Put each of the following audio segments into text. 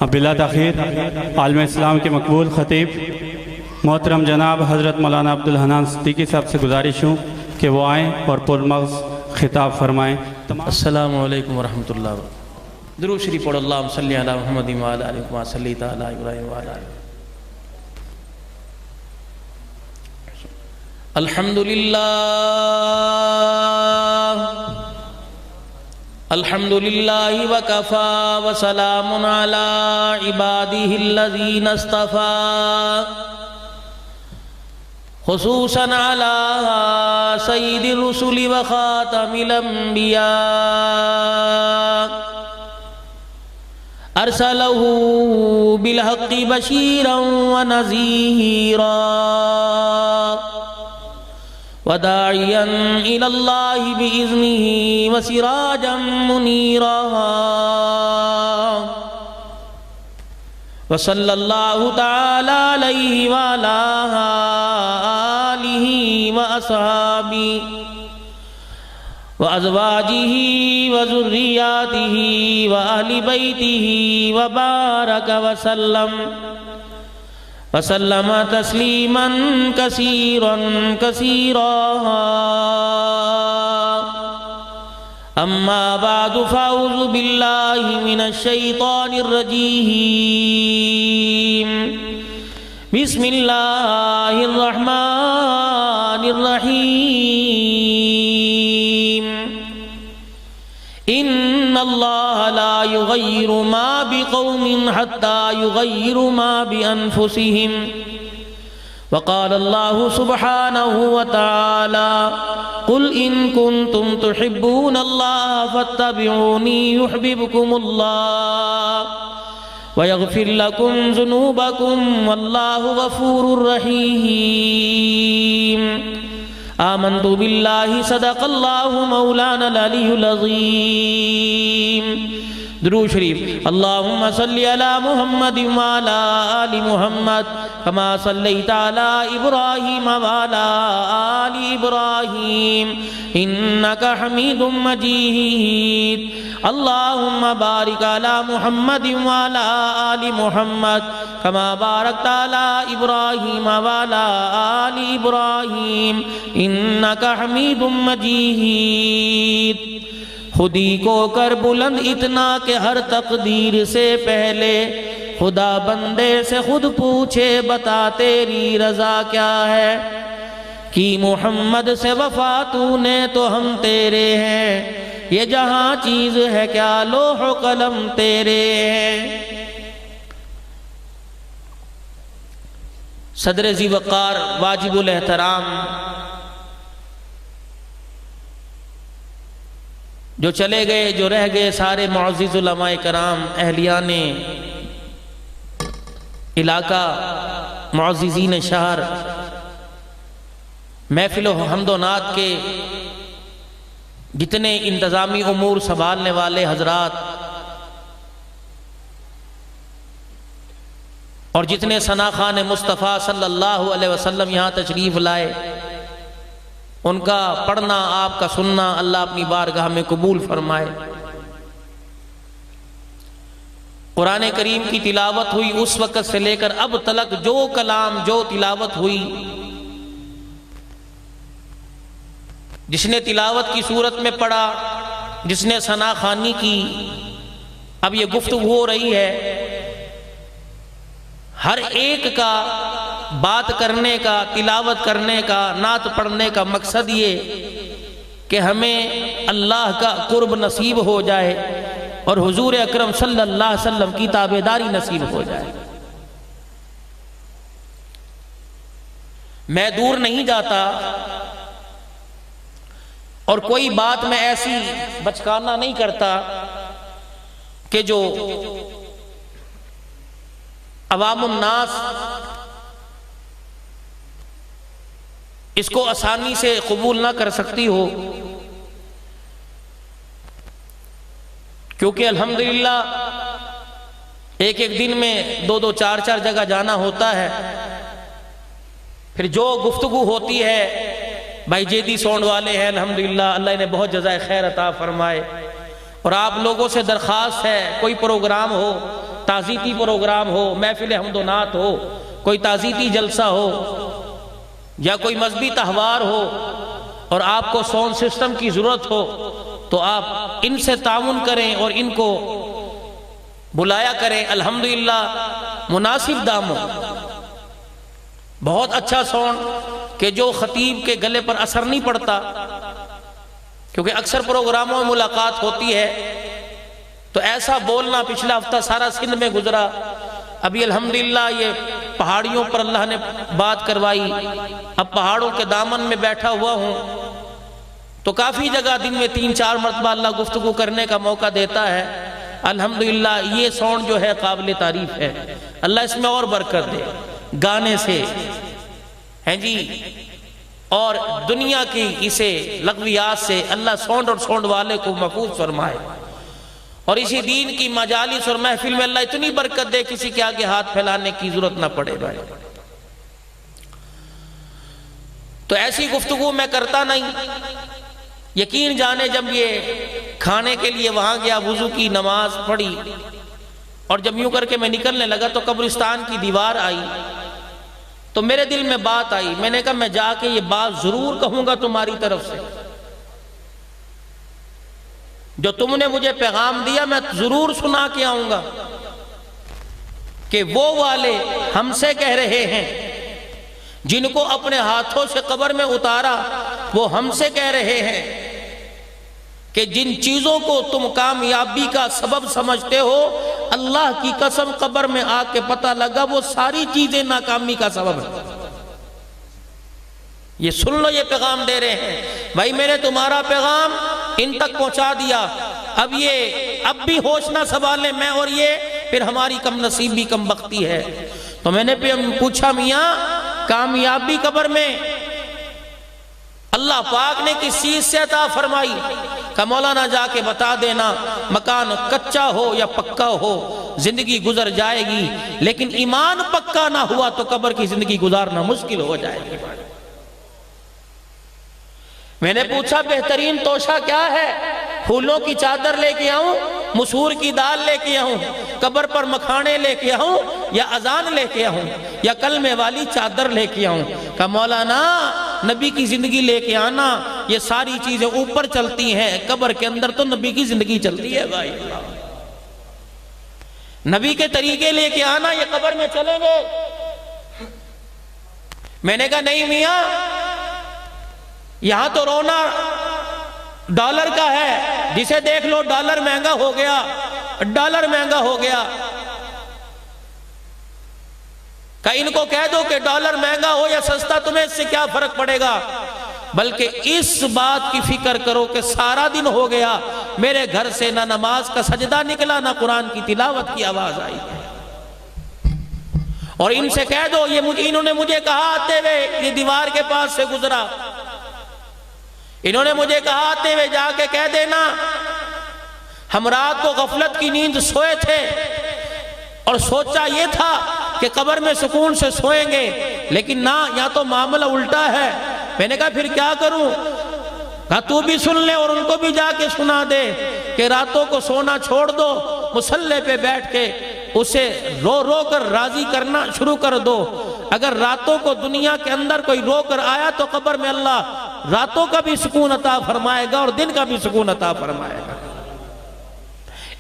بلا تاخیر عالم اسلام کے مقبول خطیب محترم جناب حضرت مولانا عبدالحنان صدیقی صاحب سے گزارش ہوں کہ وہ آئیں اور پرمغز خطاب فرمائیں۔ السلام علیکم ورحمۃ اللہ وبرکاتہ۔ درود شریف پڑھ اللہم صلی علی محمد وعلی آلہ کما صلیت علی ابراہیم وعلی آلہ۔ الحمدللہ وکفا وسلام علی عبادہ الذین اصطفیٰ خصوصاً علی سید الرسل وخاتم الانبیاء ارسلہ بالحق بشیرا ونذیرا وداعیا الی اللہ بإذنہ وسراجا منیرا وصلی اللہ تعالی علیہ وعلی آلہ وأصحابہ وأزواجہ وذریاتہ وأہل بیتہ وبارک وسلم تسلیما کثیرا کثیرا۔ اما بعد فاعوذ باللہ من الشیطان الرجیم۔ بسم اللہ الرحمن الرحیم۔ ان اللہ لا یغیر ما بقوم حتی یغیروا ما بانفسہم۔ وقال اللہ سبحانہ وتعالی قل ان کنتم تحبون اللہ فاتبعونی یحببکم اللہ ویغفر لکم ذنوبکم واللہ غفور رحیم۔ آمنت باللہ صدق اللہ مولانا العلی العظیم۔ درود شریف اللہم صلی علی محمد وعلی آل محمد کما صلیت علی ابراہیم وعلی آل ابراہیم انکا حمید مجید۔ اللہم بارک علی محمد وعلی آل محمد کما بارکت علی ابراہیم وعلی آل ابراہیم انکا حمید مجید۔ خودی کو کر بلند اتنا کہ ہر تقدیر سے پہلے خدا بندے سے خود پوچھے بتا تیری رضا کیا ہے۔ کی محمد سے وفا تو نے تو ہم تیرے ہیں، یہ جہاں چیز ہے کیا لوح و قلم تیرے ہیں۔ صدر ذی وقار واجب الاحترام جو چلے گئے جو رہ گئے سارے معزز علماء کرام اہلیان علاقہ معززین شہر محفل و حمد و نعت کے جتنے انتظامی امور سنبھالنے والے حضرات اور جتنے ثناخوان مصطفیٰ صلی اللہ علیہ وسلم یہاں تشریف لائے، ان کا پڑھنا آپ کا سننا اللہ اپنی بارگاہ میں قبول فرمائے۔ قرآن کریم کی تلاوت ہوئی اس وقت سے لے کر اب تلک جو کلام جو تلاوت ہوئی، جس نے تلاوت کی صورت میں پڑھا، جس نے ثنا خوانی کی، اب یہ گفتگو ہو رہی ہے، ہر ایک کا بات کرنے کا، تلاوت کرنے کا، نعت پڑھنے کا مقصد یہ کہ ہمیں اللہ کا قرب نصیب ہو جائے اور حضور اکرم صلی اللہ علیہ وسلم کی تابعداری نصیب ہو جائے۔ میں دور نہیں جاتا اور کوئی بات میں ایسی بچکانا نہیں کرتا کہ جو عوام الناس اس کو آسانی سے قبول نہ کر سکتی ہو، کیونکہ الحمدللہ ایک ایک دن میں دو دو چار چار جگہ جانا ہوتا ہے، پھر جو گفتگو ہوتی ہے بھائی جیدی سونڈ والے ہیں الحمدللہ، اللہ نے بہت جزائے خیر عطا فرمائے، اور آپ لوگوں سے درخواست ہے کوئی پروگرام ہو تعزیتی پروگرام ہو، محفل حمد و نعت ہو، کوئی تعزیتی جلسہ ہو یا کوئی مذہبی تہوار ہو اور آپ کو ساؤنڈ سسٹم کی ضرورت ہو تو آپ ان سے تعاون کریں اور ان کو بلایا کریں۔ الحمدللہ مناسب داموں، بہت اچھا ساؤنڈ کہ جو خطیب کے گلے پر اثر نہیں پڑتا، کیونکہ اکثر پروگراموں میں ملاقات ہوتی ہے تو ایسا بولنا، پچھلا ہفتہ سارا سندھ میں گزرا، ابھی الحمدللہ یہ پہاڑیوں پر اللہ نے بات کروائی، اب پہاڑوں کے دامن میں بیٹھا ہوا ہوں تو کافی جگہ دن میں 3-4 مرتبہ اللہ گفتگو کرنے کا موقع دیتا ہے۔ الحمدللہ یہ ساؤنڈ جو ہے قابل تعریف ہے، اللہ اس میں اور برکت دے، گانے سے ہیں جی، اور دنیا کی اسے لغویات سے اللہ ساؤنڈ اور ساؤنڈ والے کو محفوظ فرمائے، اور اسی دین کی مجالس اور محفل میں اللہ اتنی برکت دے کسی کے آگے ہاتھ پھیلانے کی ضرورت نہ پڑے بھائی۔ تو ایسی گفتگو میں کرتا نہیں، یقین جانے جب یہ کھانے کے لیے وہاں گیا، وضو کی نماز پڑھی اور جب یوں کر کے میں نکلنے لگا تو قبرستان کی دیوار آئی تو میرے دل میں بات آئی، میں نے کہا میں جا کے یہ بات ضرور کہوں گا تمہاری طرف سے، جو تم نے مجھے پیغام دیا میں ضرور سنا کے آؤں گا کہ وہ والے ہم سے کہہ رہے ہیں جن کو اپنے ہاتھوں سے قبر میں اتارا، وہ ہم سے کہہ رہے ہیں کہ جن چیزوں کو تم کامیابی کا سبب سمجھتے ہو، اللہ کی قسم قبر میں آ کے پتہ لگا وہ ساری چیزیں ناکامی کا سبب ہے۔ یہ سن لو، یہ پیغام دے رہے ہیں بھائی، میں نے تمہارا پیغام ان تک پہنچا دیا، اب بھی ہوش نہ سنبھالیں میں اور یہ، پھر ہماری کم نصیبی کم بختی ہے۔ تو میں نے پوچھا میاں کامیابی قبر میں اللہ پاک نے کس چیز سے عطا فرمائی؟ کہ مولانا جا کے بتا دینا، مکان کچا ہو یا پکا ہو زندگی گزر جائے گی، لیکن ایمان پکا نہ ہوا تو قبر کی زندگی گزارنا مشکل ہو جائے گی۔ میں نے پوچھا بہترین توشہ کیا ہے؟ پھولوں کی چادر لے کے آؤں، مسور کی دال لے کے آؤں، قبر پر مکھانے لے کے آؤں، یا اذان لے کے آؤں، یا کلمے والی چادر لے کے آؤں؟ کہ مولانا نبی کی زندگی لے کے آنا، یہ ساری چیزیں اوپر چلتی ہیں، قبر کے اندر تو نبی کی زندگی چلتی ہے بھائی۔ نبی کے طریقے لے کے آنا، یہ قبر میں چلیں گے؟ میں نے کہا نہیں میاں، یہاں تو رونا ڈالر کا ہے، جسے دیکھ لو ڈالر مہنگا ہو گیا، ڈالر مہنگا ہو گیا۔ کہ ان کو کہہ دو کہ ڈالر مہنگا ہو یا سستا تمہیں اس سے کیا فرق پڑے گا، بلکہ اس بات کی فکر کرو کہ سارا دن ہو گیا میرے گھر سے نہ نماز کا سجدہ نکلا، نہ قرآن کی تلاوت کی آواز آئی۔ اور ان سے کہہ دو، انہوں نے مجھے کہا آتے ہوئے، یہ دیوار کے پاس سے گزرا، انہوں نے مجھے کہا آتے ہوئے جا کے کہہ دینا ہم رات کو غفلت کی نیند سوئے تھے اور سوچا یہ تھا کہ قبر میں سکون سے سوئیں گے، لیکن نہ، یہاں تو معاملہ الٹا ہے۔ میں نے کہا پھر کیا کروں؟ کہا تو بھی سن لے اور ان کو بھی جا کے سنا دے کہ راتوں کو سونا چھوڑ دو، مصلی پہ بیٹھ کے اسے رو رو کر راضی کرنا شروع کر دو۔ اگر راتوں کو دنیا کے اندر کوئی رو کر آیا تو قبر میں اللہ راتوں کا بھی سکون عطا فرمائے گا اور دن کا بھی سکون عطا فرمائے گا۔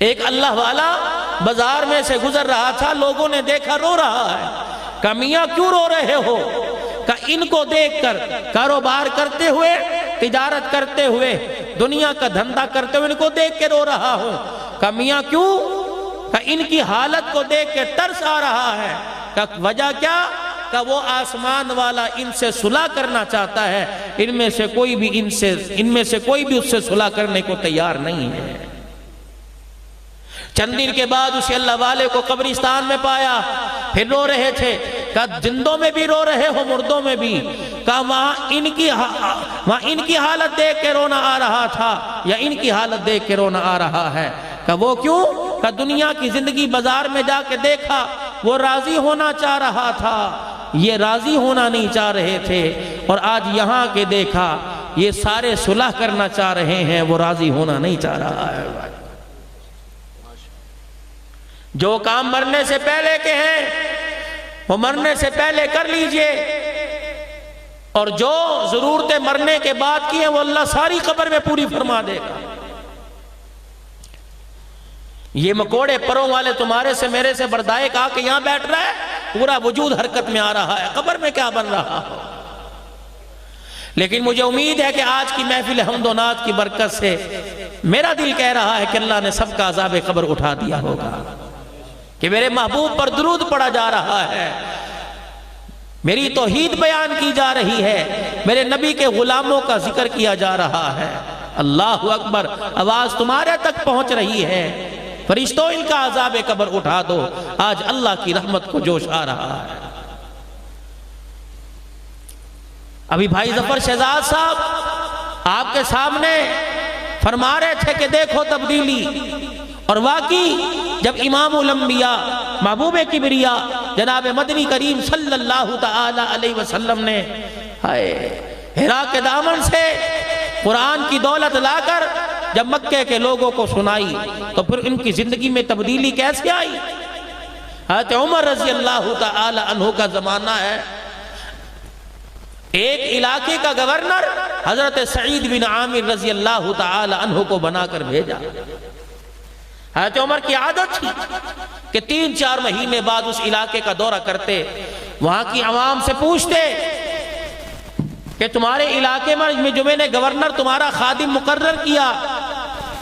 ایک اللہ والا بازار میں سے گزر رہا تھا، لوگوں نے دیکھا رو رہا ہے۔ کہا میاں کیوں رو رہے ہو؟ کہا ان کو دیکھ کر کاروبار کرتے ہوئے، تجارت کرتے ہوئے، دنیا کا دھندا کرتے ہوئے ان کو دیکھ کے رو رہا ہوں۔ کہا میاں کیوں؟ کہا ان کی حالت کو دیکھ کے ترس آ رہا ہے۔ کہا وجہ کیا؟ کہ وہ آسمان والا ان سے صلح کرنا چاہتا ہے، ان میں سے کوئی بھی اس سے صلح کرنے کو تیار نہیں ہے۔ چند دن کے بعد اسے اللہ والے کو قبرستان میں پایا، پھر رو رہے تھے۔ کہا زندوں میں بھی رو رہے ہو، مردوں میں بھی؟ کہا وہاں ان کی حالت دیکھ کے رونا آ رہا تھا یا ان کی حالت دیکھ کے رونا آ رہا ہے؟ کہا وہ کیوں؟ کہا دنیا کی زندگی بازار میں جا کے دیکھا، وہ راضی ہونا چاہ رہا تھا، یہ راضی ہونا نہیں چاہ رہے تھے، اور آج یہاں کے دیکھا یہ سارے صلح کرنا چاہ رہے ہیں، وہ راضی ہونا نہیں چاہ رہا ہے۔ جو کام مرنے سے پہلے کے ہیں وہ مرنے سے پہلے کر لیجئے، اور جو ضرورتیں مرنے کے بعد کی ہیں وہ اللہ ساری قبر میں پوری فرما دے گا۔ یہ مکوڑے پروں والے تمہارے سے میرے سے بردائے آ کے یہاں بیٹھ رہا ہے، پورا وجود حرکت میں آ رہا ہے، قبر میں کیا بن رہا ہو۔ لیکن مجھے امید ہے کہ آج کی محفل حمد و نعت کی برکت سے میرا دل کہہ رہا ہے کہ اللہ نے سب کا عذاب قبر اٹھا دیا ہوگا، کہ میرے محبوب پر درود پڑا جا رہا ہے، میری توحید بیان کی جا رہی ہے، میرے نبی کے غلاموں کا ذکر کیا جا رہا ہے۔ اللہ اکبر، آواز تمہارے تک پہنچ رہی ہے، فرشتوں ان کا عذاب قبر اٹھا دو، آج اللہ کی رحمت کو جوش آ رہا ہے۔ ابھی بھائی ظفر شہزاد صاحب آپ کے سامنے فرما رہے تھے کہ دیکھو تبدیلی، اور واقعی جب امام الانبیاء محبوب کبریا جناب مدنی کریم صلی اللہ تعالی علیہ وسلم نے حرا کے دامن سے قرآن کی دولت لا کر جب مکے کے لوگوں کو سنائی تو پھر ان کی زندگی میں تبدیلی کیسے آئی؟ حضرت عمر رضی اللہ تعالی عنہ کا زمانہ ہے، ایک علاقے کا گورنر حضرت سعید بن عامر رضی اللہ تعالی عنہ کو بنا کر بھیجا۔ حضرت عمر کی عادت تھی کہ 3-4 مہینے بعد اس علاقے کا دورہ کرتے، وہاں کی عوام سے پوچھتے کہ تمہارے علاقے میں جو میں نے گورنر تمہارا خادم مقرر کیا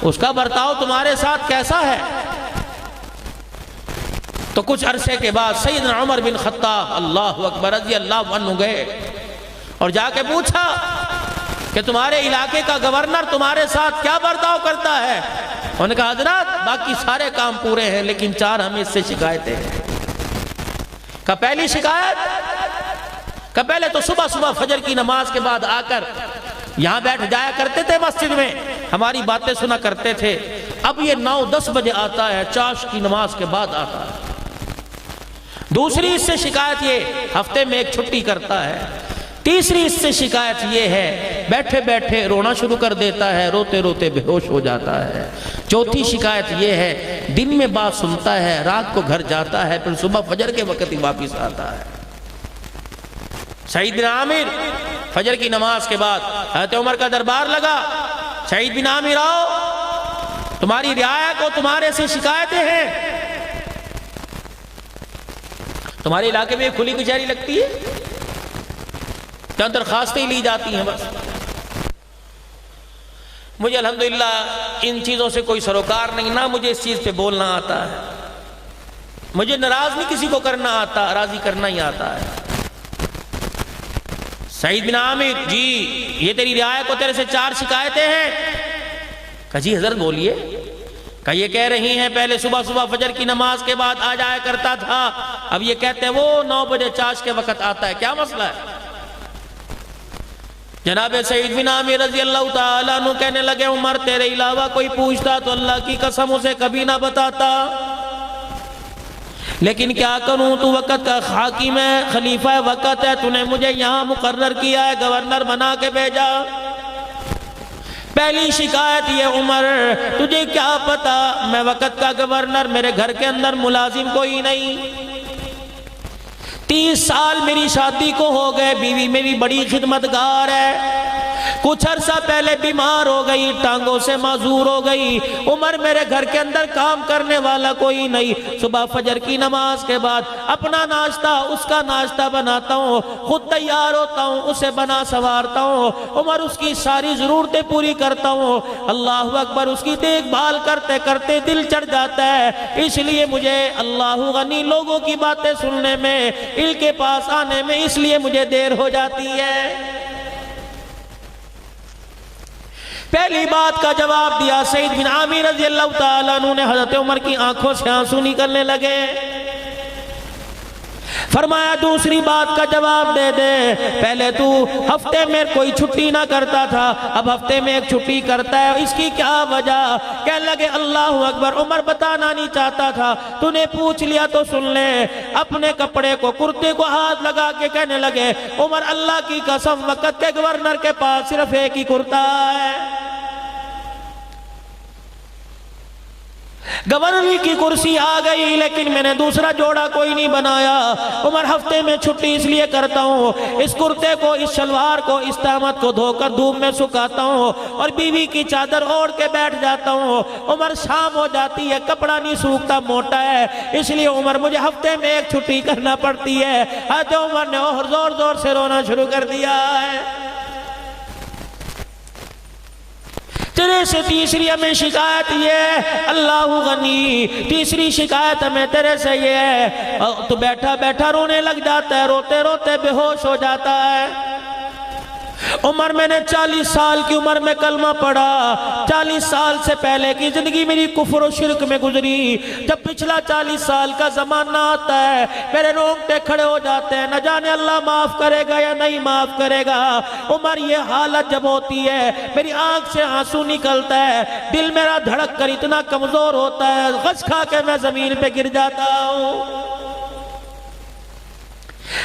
اس کا برتاؤ تمہارے ساتھ کیسا ہے؟ تو کچھ عرصے کے بعد سیدنا عمر بن خطاب اللہ اکبر رضی اللہ عنہ گئے اور جا کے پوچھا کہ تمہارے علاقے کا گورنر تمہارے ساتھ کیا برتاؤ کرتا ہے؟ انہوں نے کہا حضرات باقی سارے کام پورے ہیں لیکن 4 ہمیں اس سے شکایتیں ہیں۔ کہ پہلی شکایت کہ پہلے تو صبح صبح فجر کی نماز کے بعد آ کر یہاں بیٹھ جایا کرتے تھے مسجد میں، ہماری باتیں سنا کرتے تھے، اب یہ 9-10 بجے آتا ہے، چاش کی نماز کے بعد آتا ہے۔ دوسری اس سے شکایت یہ ہفتے میں ایک چھٹی کرتا ہے۔ تیسری اس سے شکایت یہ ہے بیٹھے بیٹھے رونا شروع کر دیتا ہے، روتے روتے بے ہوش ہو جاتا ہے۔ چوتھی شکایت یہ ہے دن میں بات سنتا ہے، رات کو گھر جاتا ہے، پھر صبح فجر کے وقت ہی واپس آتا ہے۔ سعید بن عامر فجر کی نماز کے بعد حضرت عمر کا دربار لگا، سعید بن عامر آؤ، تمہاری رعایا کو تمہارے سے شکایتیں ہیں۔ تمہارے علاقے میں کھلی کچہری لگتی ہے، چند درخواستیں لی جاتی ہیں بس۔ مجھے الحمدللہ ان چیزوں سے کوئی سروکار نہیں، نہ مجھے اس چیز پہ بولنا آتا ہے، مجھے ناراض نہیں کسی کو کرنا آتا، راضی کرنا ہی آتا ہے۔ سعید بن عامر جی یہ تیری رعایا کو تیرے سے 4 شکایتیں ہیں۔ کہا جی حضرت بولیے۔ کہ یہ کہہ رہی ہیں پہلے صبح صبح فجر کی نماز کے بعد آ جایا کرتا تھا، اب یہ کہتے ہیں وہ 9 بجے چاش کے وقت آتا ہے، کیا مسئلہ ہے؟ جناب سعید بن عامر رضی اللہ تعالیٰ عنہ کہنے لگے عمر تیرے علاوہ کوئی پوچھتا تو اللہ کی قسم اسے کبھی نہ بتاتا، لیکن کیا کروں تو وقت کا حاکم ہے، خلیفہ وقت ہے، تو نے مجھے یہاں مقرر کیا ہے، گورنر بنا کے بھیجا۔ پہلی شکایت یہ عمر تجھے کیا پتا میں وقت کا گورنر، میرے گھر کے اندر ملازم کوئی نہیں، 30 سال میری شادی کو ہو گئے، بیوی میری بڑی خدمتگار ہے، کچھ عرصہ پہلے بیمار ہو گئی، ٹانگوں سے معذور ہو گئی، عمر میرے گھر کے اندر کام کرنے والا کوئی نہیں، صبح فجر کی نماز کے بعد اپنا ناشتہ اس کا ناشتہ بناتا ہوں، خود تیار ہوتا ہوں، اسے بنا سوارتا ہوں، عمر اس کی ساری ضرورتیں پوری کرتا ہوں، اللہ اکبر اس کی دیکھ بھال کرتے کرتے دل چڑھ جاتا ہے، اس لیے مجھے اللہ غنی لوگوں کی باتیں سننے میں، ان کے پاس آنے میں اس لیے مجھے دیر ہو جاتی ہے۔ پہلی بات کا جواب دیا سعید بن عامر رضی اللہ تعالیٰ عنہ نے، حضرت عمر کی آنکھوں سے آنسو نکلنے لگے، فرمایا دوسری بات کا جواب دے دے، پہلے تو ہفتے میں کوئی چھٹی نہ کرتا تھا، اب ہفتے میں ایک چھٹی کرتا ہے، اس کی کیا وجہ؟ کہنے لگے اللہ اکبر، عمر بتانا نہیں چاہتا تھا، تو نے پوچھ لیا تو سن لے۔ اپنے کپڑے کو کرتے کو ہاتھ لگا کے کہنے لگے عمر اللہ کی قسم وقت کے گورنر کے پاس صرف ایک ہی کرتا ہے، گورنری کی کرسی آ گئی لیکن میں نے دوسرا جوڑا کوئی نہیں بنایا. عمر ہفتے میں چھٹی اس لیے کرتا ہوں, اس کرتے کو, اس شلوار کو, اس تہمت کو دھو کر دھوپ میں سکھاتا ہوں اور بیوی کی چادر اوڑھ کے بیٹھ جاتا ہوں. عمر شام ہو جاتی ہے, کپڑا نہیں سوکھتا, موٹا ہے, اس لیے عمر مجھے ہفتے میں ایک چھٹی کرنا پڑتی ہے. حضرت عمر نے اور زور زور سے رونا شروع کر دیا ہے. تیرے سے تیسری ہمیں شکایت یہ ہے اللہ غنی, تیسری شکایت ہمیں تیرے سے یہ ہے تو بیٹھا بیٹھا رونے لگ جاتا ہے, روتے روتے بے ہوش ہو جاتا ہے. عمر میں نے 40 سال کی عمر میں کلمہ پڑھا. 40 سال سے پہلے کی زندگی میری کفر و شرک میں گزری. جب پچھلا 40 سال کا زمانہ آتا ہے میرے رونگٹے کھڑے ہو جاتے ہیں, نہ جانے اللہ معاف کرے گا یا نہیں معاف کرے گا. عمر یہ حالت جب ہوتی ہے میری آنکھ سے آنسو نکلتا ہے, دل میرا دھڑک کر اتنا کمزور ہوتا ہے, غش کھا کے میں زمین پہ گر جاتا ہوں.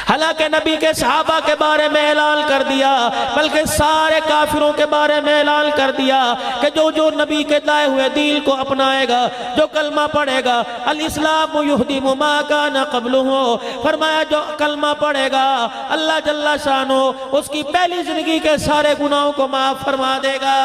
حالانکہ نبی کے صحابہ کے بارے میں اعلان کر دیا, بلکہ سارے کافروں کے بارے میں اعلان کر دیا کہ جو نبی کے لائے ہوئے دین کو اپنائے گا, جو کلمہ پڑھے گا, الاسلام یہدم ما کان قبلہ, فرمایا جو کلمہ پڑھے گا اللہ جل شانہ اس کی پہلی زندگی کے سارے گناہوں کو معاف فرما دے گا.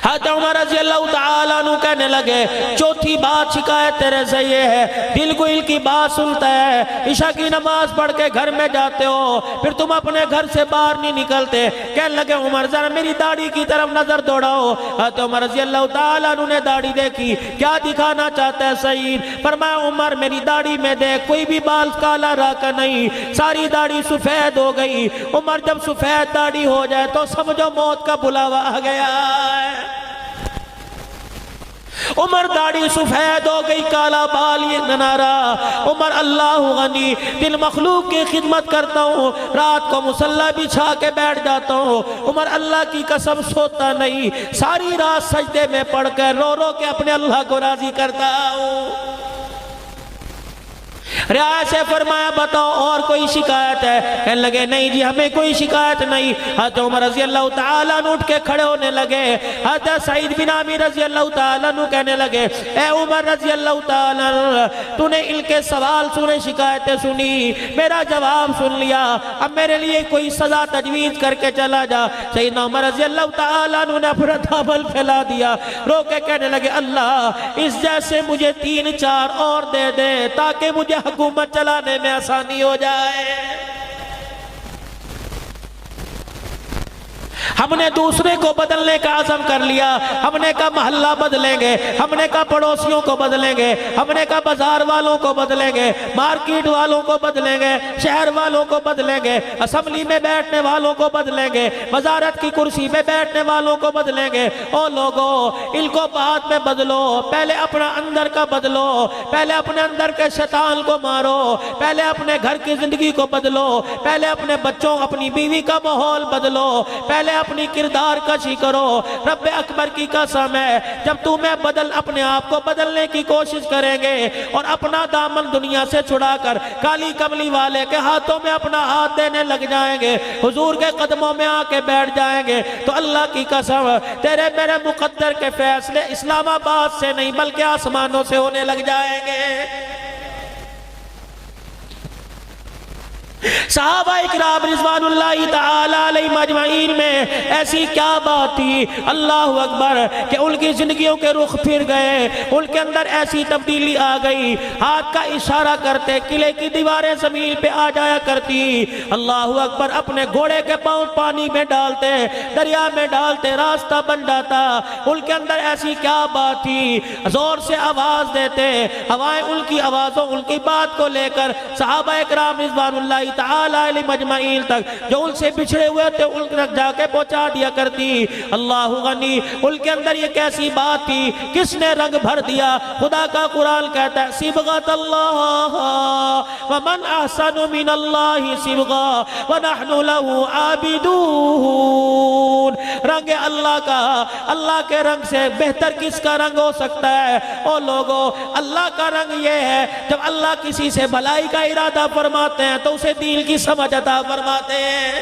حضرت عمر رضی اللہ تعالیٰ عنہ کہنے لگے چوتھی بات شکایت تیرے سے یہ ہے, دل کو کی بات سنتا ہے, عشاء کی نماز پڑھ کے گھر میں جاتے ہو پھر تم اپنے گھر سے باہر نہیں نکلتے. کہنے لگے عمر ذرا میری داڑھی کی طرف نظر دوڑاؤ. حضرت عمر رضی اللہ تعالیٰ عنہ نے داڑھی دیکھی, کیا دکھانا چاہتا ہے سعید؟ فرمایا عمر میری داڑھی میں دیکھ کوئی بھی بال کالا راکا نہیں, ساری داڑھی سفید ہو گئی. عمر جب سفید داڑھی ہو جائے تو سمجھو موت کا بلاوا آ گیا ہے. عمر داڑھی سفید ہو گئی, کالا بال یہ ننارا. عمر اللہ غنی, دل مخلوق کی خدمت کرتا ہوں, رات کو مصلی بچھا کے بیٹھ جاتا ہوں. عمر اللہ کی قسم سوتا نہیں, ساری رات سجدے میں پڑھ کر رو رو کے اپنے اللہ کو راضی کرتا ہوں. رعایا سے فرمایا بتاؤ اور کوئی شکایت ہے؟ کہنے لگے نہیں جی ہمیں کوئی شکایت نہیں. حضرت عمر رضی اللہ تعالیٰ عنہ اٹھ کے کھڑے ہونے لگے. حضرت سعید بن عامر رضی اللہ تعالیٰ عنہ کہنے لگے اے عمر رضی اللہ تعالیٰ عنہ, تو نے ان کے سوال سنے, شکایتیں سنی, میرا جواب سن لیا, اب میرے لیے کوئی سزا تجویز کر کے چلا جا. سیدنا عمر رضی اللہ تعالیٰ عنہ نے اپنا دامن پھیلا دیا, رو کے کہنے لگے اللہ اس جیسے مجھے 3-4 اور دے دے تاکہ مجھے حکومت چلانے میں آسانی ہو جائے. ہم نے دوسرے کو بدلنے کا عزم کر لیا, ہم نے کہا محلہ بدلیں گے, ہم نے کہا پڑوسیوں کو بدلیں گے, ہم نے کہا بازار والوں کو بدلیں گے, مارکیٹ والوں کو بدلیں گے, شہر والوں کو بدلیں گے, اسمبلی میں بیٹھنے والوں کو بدلیں گے, وزارت کی کرسی میں بیٹھنے والوں کو بدلیں گے. او لوگو ان کو بعد میں بدلو, پہلے اپنا اندر کا بدلو, پہلے اپنے اندر کے شیطان کو مارو, پہلے اپنے گھر کی زندگی کو بدلو, پہلے اپنے بچوں اپنی بیوی کا ماحول بدلو, پہلے اپنی کردار کشی کرو. رب اکبر کی قسم ہے جب تمہیں اپنے آپ کو بدلنے کی کوشش کریں گے اور اپنا دامن دنیا سے چھڑا کر کالی کملی والے کے ہاتھوں میں اپنا ہاتھ دینے لگ جائیں گے, حضور کے قدموں میں آ کے بیٹھ جائیں گے, تو اللہ کی قسم تیرے میرے مقدر کے فیصلے اسلام آباد سے نہیں بلکہ آسمانوں سے ہونے لگ جائیں گے. صحابہ اکرام رضوان اللہ تعالی علیہم اجمعین میں ایسی کیا بات تھی اللہ اکبر کہ ان کی زندگیوں کے رخ پھر گئے, ان کے اندر ایسی تبدیلی آ گئی, ہاتھ کا اشارہ کرتے قلعے کی دیواریں زمین پہ آ جایا کرتی. اللہ اکبر, اپنے گھوڑے کے پاؤں پانی میں ڈالتے, دریا میں ڈالتے, راستہ بن جاتا. ان کے اندر ایسی کیا بات تھی, زور سے آواز دیتے, ہوائیں ان کی آوازوں ان کی بات کو لے کر صحابہ اکرام رضوان اللہ تعالی علیہم اجمعین تک جو ان سے بچھڑے ہوئے تھے ان تک جا کے پہنچا دیا کرتی. اللہ غنی, ان کے اندر یہ کیسی بات تھی, کس نے رنگ بھر دیا. خدا کا قرآن کہتا ہے صبغۃ اللہ ومن احسن من اللہ صبغہ ونحن له عابدون. رنگ اللہ کا, اللہ کے رنگ سے بہتر کس کا رنگ ہو سکتا ہے؟ او لوگو, اللہ کا رنگ یہ ہے جب اللہ کسی سے بھلائی کا ارادہ فرماتے ہیں تو اسے دین کی سمجھ عطا فرماتے ہیں.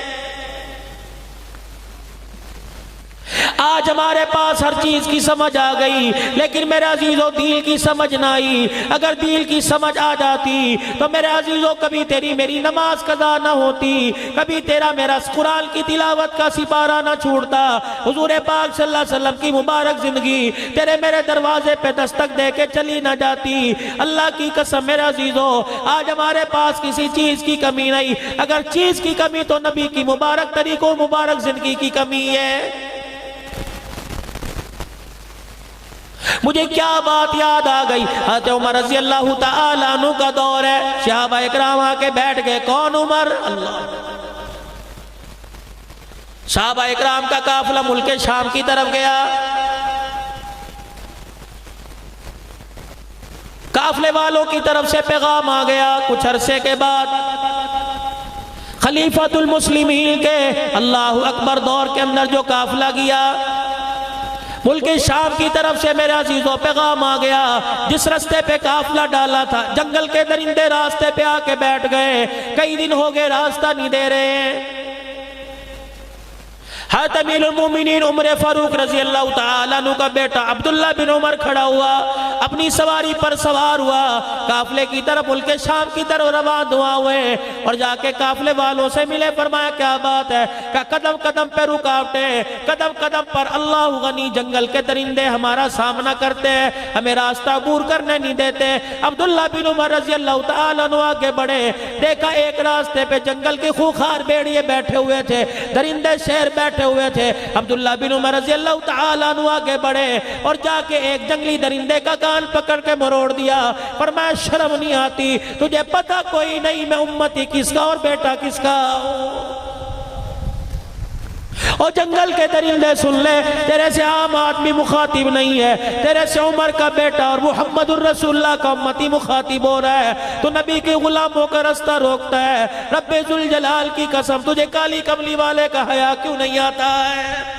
آج ہمارے پاس ہر چیز کی سمجھ آ گئی، لیکن میرے عزیزو دین کی سمجھ نہ آئی۔ اگر دین کی سمجھ آ جاتی تو میرے عزیزو کبھی تیری میری نماز قضا نہ ہوتی، کبھی تیرا میرا قرآن کی تلاوت کا سپارہ نہ چھوڑتا۔ حضور پاک صلی اللہ علیہ وسلم کی مبارک زندگی تیرے میرے دروازے پہ دستک دے کے چلی نہ جاتی۔ اللہ کی قسم میرے عزیزو آج ہمارے پاس کسی چیز کی کمی نہیں، اگر چیز کی کمی تو نبی کی مبارک طریقوں مبارک زندگی کی کمی ہے۔ مجھے کیا بات یاد آ گئی، حضرت عمر رضی اللہ تعالیٰ عنہ کا دور ہے، صحابہ اکرام آ کے بیٹھ گئے۔ کون عمر؟ اللہ۔ صحابہ اکرام کا قافلہ ملک شام کی طرف گیا، قافلے والوں کی طرف سے پیغام آ گیا۔ کچھ عرصے کے بعد خلیفۃ المسلمین کے اللہ اکبر دور کے اندر جو قافلہ گیا ملک شام کی طرف سے، میرے عزیزوں پیغام آ گیا۔ جس راستے پہ قافلہ ڈالا تھا جنگل کے درندے راستے پہ آ کے بیٹھ گئے، کئی دن ہو گئے راستہ نہیں دے رہے ہیں۔ حضرت امیر المومنین عمر فاروق رضی اللہ تعالیٰ عنہ کا بیٹا عبداللہ بن عمر کھڑا ہوا، اپنی سواری پر سوار ہوا، قافلے کی طرف ملک شام کی طرف روان ہوئے، اور جا کے قافلے والوں سے ملے۔ فرمایا کیا بات ہے؟ کہ قدم قدم پہ رکاوٹیں، قدم قدم پر اللہ غنی جنگل کے درندے ہمارا سامنا کرتے ہیں، ہمیں راستہ عبور کرنے نہیں دیتے۔ عبداللہ بن عمر رضی اللہ تعالیٰ عنہ آگے بڑھے، دیکھا ایک راستے پہ جنگل کے خوخار بھیڑیے بیٹھے ہوئے تھے، درندے شیر بیٹھے ہوئے تھے۔ عبداللہ بن عمر رضی اللہ تعالیٰ عنہ آگے بڑھے اور جا کے ایک جنگلی درندے کا کان پکڑ کے مروڑ دیا۔ فرمایا شرم نہیں آتی تجھے؟ پتہ کوئی نہیں میں امتی کس کا اور بیٹا کس کا ہوں؟ اور جنگل کے درندے سن لے، تیرے سے عام آدمی مخاطب نہیں ہے، تیرے سے عمر کا بیٹا اور محمد الرسول اللہ کا امتی مخاطب ہو رہا ہے، تو نبی کے غلاموں کا راستہ روکتا ہے۔ رب ذوالجلال کی قسم تجھے کالی کملی والے کا حیا کیوں نہیں آتا ہے؟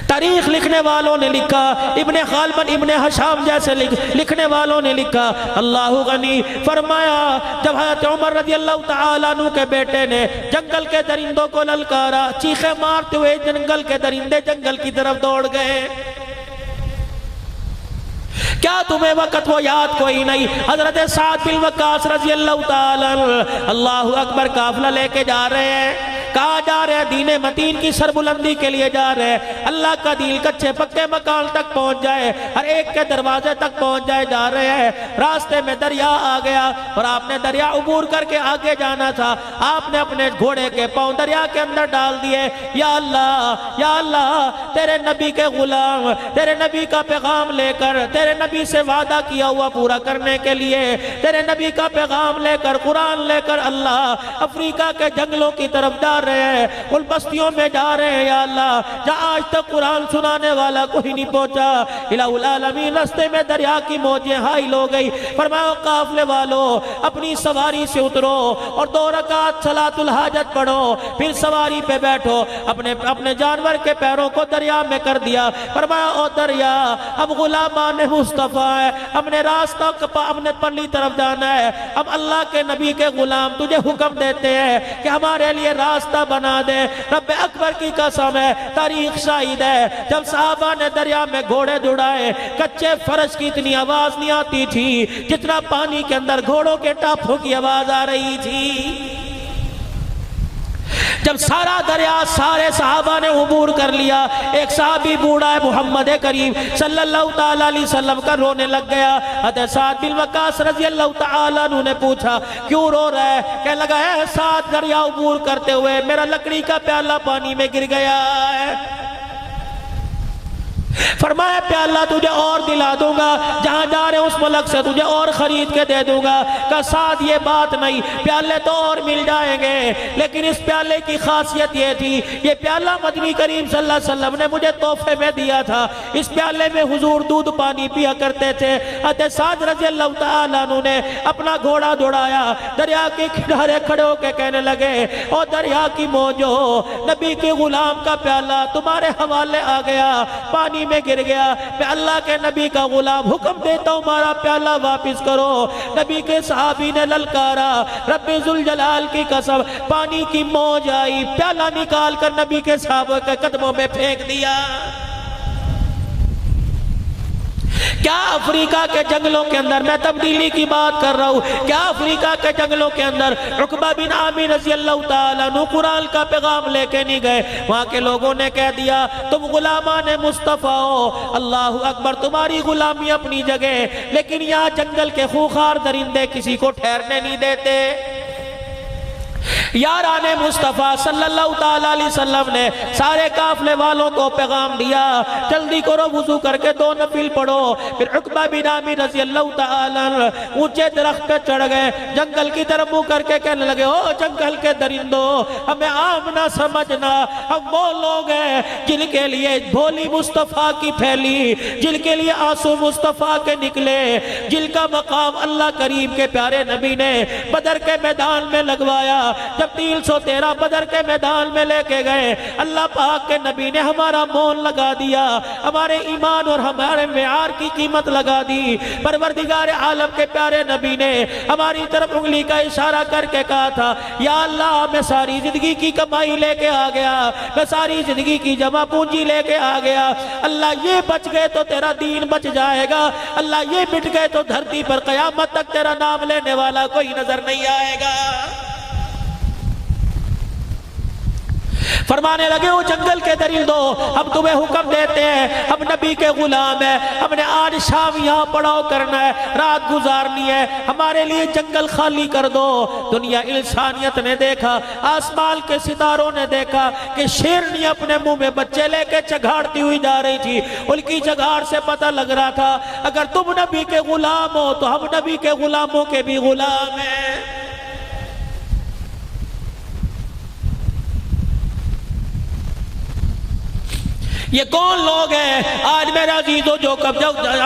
تاریخ لکھنے والوں نے لکھا، ابن خالبن ابن حشام جیسے لکھنے والوں نے لکھا، اللہ غنی فرمایا جب حضرت عمر رضی اللہ تعالیٰ عنہ کے بیٹے نے جنگل کے درندوں کو للکارا، چیخیں مارتے ہوئے جنگل کے درندے جنگل کی طرف دوڑ گئے۔ کیا تمہیں وقت وہ یاد کوئی نہیں؟ حضرت سعد بن وقاص رضی اللہ تعالیٰ عنہ اللہ اکبر قافلہ لے کے جا رہے ہیں۔ کہاں جا رہے ہیں؟ دین متین کی سربلندی کے لیے جا رہے ہیں، اللہ کا دین کچھے پکے مکان تک پہنچ جائے، ہر ایک کے دروازے تک پہنچ جائے، جا رہے ہیں۔ راستے میں دریا آ گیا اور آپ نے دریا عبور کر کے آگے جانا تھا، آپ نے اپنے گھوڑے کے پاؤں دریا کے اندر ڈال دیے۔ یا اللہ تیرے نبی کے غلام تیرے نبی کا پیغام لے کر، تیرے نبی سے وعدہ کیا ہوا پورا کرنے کے لیے، تیرے نبی کا پیغام لے کر، قرآن لے کر اللہ افریقہ کے جنگلوں کی طرف جا رہے ہیں، ان بستیوں میں جا رہے ہیں یا اللہ جہاں آج تک قرآن سنانے والا کوئی نہیں پہنچا۔ الہ العالمین راستے میں دریا کی موجیں حائل ہو گئی۔ فرمایا قافلے والوں اپنی سواری سے اترو اور 2 رکعت صلاۃ الحاجت پڑھو، پھر سواری پہ بیٹھو۔ اپنے جانور کے پیروں کو دریا میں کر دیا۔ فرمایا او دریا اب غلامان مصطفیٰ ہے، اپنے راستہ اپنے پرلی طرف جانا ہے، اب اللہ کے نبی کے غلام تجھے حکم دیتے ہیں کہ ہمارے لیے راستہ بنا دے۔ رب اکبر کی قسم ہے، تاریخ شاہد ہے، جب صحابہ نے دریا میں گھوڑے دوڑائے، کچے فرش کی اتنی آواز نہیں آتی تھی جتنا پانی کے اندر گھوڑوں کے ٹاپوں کی آواز آ رہی تھی۔ جب سارا دریا سارے صحابہ نے عبور کر لیا، ایک صحابی بوڑھا ہے محمد کریم صلی اللہ تعالیٰ علیہ وسلم کا رونے لگ گیا۔ حضرت سعد بن وقاص رضی اللہ تعالیٰ عنہ نے پوچھا کیوں رو رہا ہے؟ کہنے لگا ہے سعد دریا عبور کرتے ہوئے میرا لکڑی کا پیالہ پانی میں گر گیا ہے۔ فرمایا پیالہ تجھے اور دلا دوں گا، جہاں جا رہے اس ملک سے تجھے اور خرید کے دے دوں گا۔ کہ ساتھ یہ بات نہیں، پیالے تو اور مل جائیں گے، لیکن اس پیالے کی خاصیت یہ تھی، یہ پیالہ مدنی کریم صلی اللہ علیہ وسلم نے مجھے تحفے میں دیا تھا۔ اس پیالے میں حضور دودھ پانی پیا کرتے تھے۔ حضرت سعد رضی اللہ تعالیٰ عنہ نے اپنا گھوڑا دوڑایا، دریا کے کنارے کھڑے ہو کے کہنے لگے او دریا کی موجو، نبی کے غلام کا پیالہ تمہارے حوالے آ گیا، پانی میں میں گر گیا، میں اللہ کے نبی کا غلام حکم دیتا ہوں ہمارا پیالہ واپس کرو۔ نبی کے صحابی نے للکارا، رب ذوالجلال کی قسم، پانی کی موج آئی، پیالہ نکال کر نبی کے صحابہ کے قدموں میں پھینک دیا۔ کیا افریقہ کے جنگلوں کے اندر، میں تبدیلی کی بات کر رہا ہوں، کیا افریقہ کے جنگلوں کے اندر عقبہ بن عامر رضی اللہ تعالیٰ عنہ قرآن کا پیغام لے کے نہیں گئے؟ وہاں کے لوگوں نے کہہ دیا تم غلامان مصطفیٰ ہو، اللہ اکبر، تمہاری غلامی اپنی جگہ، لیکن یہاں جنگل کے خوخار درندے کسی کو ٹھہرنے نہیں دیتے۔ یاران مصطفیٰ صلی اللہ تعالیٰ علیہ وسلم نے سارے قافلے والوں کو پیغام دیا، جلدی کرو وضو کر کے 2 نفل پڑھو۔ پھر عقبہ بن عامر رضی اللہ تعالیٰ عنہ اونچے درخت پہ چڑھ گئے، جنگل کی طرف منہ کر کے کہنے لگے او جنگل کے درندوں، ہمیں عام نہ سمجھنا، ہم وہ لوگ ہیں جن کے لیے بھولی مصطفیٰ کی پھیلی، جن کے لیے آنسو مصطفیٰ کے نکلے، جن کا مقام اللہ کریم کے پیارے نبی نے بدر کے میدان میں لگوایا۔ جب 313 بدر کے میدان میں لے کے گئے، اللہ پاک کے نبی نے ہمارا مول لگا دیا، ہمارے ایمان اور ہمارے معیار کی قیمت لگا دی۔ پروردگار عالم کے پیارے نبی نے ہماری طرف انگلی کا اشارہ کر کے کہا تھا یا اللہ میں ساری زندگی کی کمائی لے کے آ گیا، میں ساری زندگی کی جمع پونجی لے کے آ گیا، اللہ یہ بچ گئے تو تیرا دین بچ جائے گا، اللہ یہ مٹ گئے تو دھرتی پر قیامت تک تیرا نام لینے والا کوئی نظر نہیں آئے گا۔ فرمانے لگے وہ جنگل کے درندوں، ہم تمہیں حکم دیتے ہیں، ہم نبی کے غلام ہیں، ہم نے آج شام یہاں پڑاؤ کرنا ہے، رات گزارنی ہے، ہمارے لیے جنگل خالی کر دو۔ دنیا انسانیت نے دیکھا، آسمان کے ستاروں نے دیکھا کہ شیرنی اپنے منہ میں بچے لے کے چگھاڑتی ہوئی جا رہی تھی، ان کی چگھاڑ سے پتہ لگ رہا تھا اگر تم نبی کے غلام ہو تو ہم نبی کے غلاموں کے بھی غلام ہیں۔ یہ کون لوگ ہیں آج میرے عزیزو جو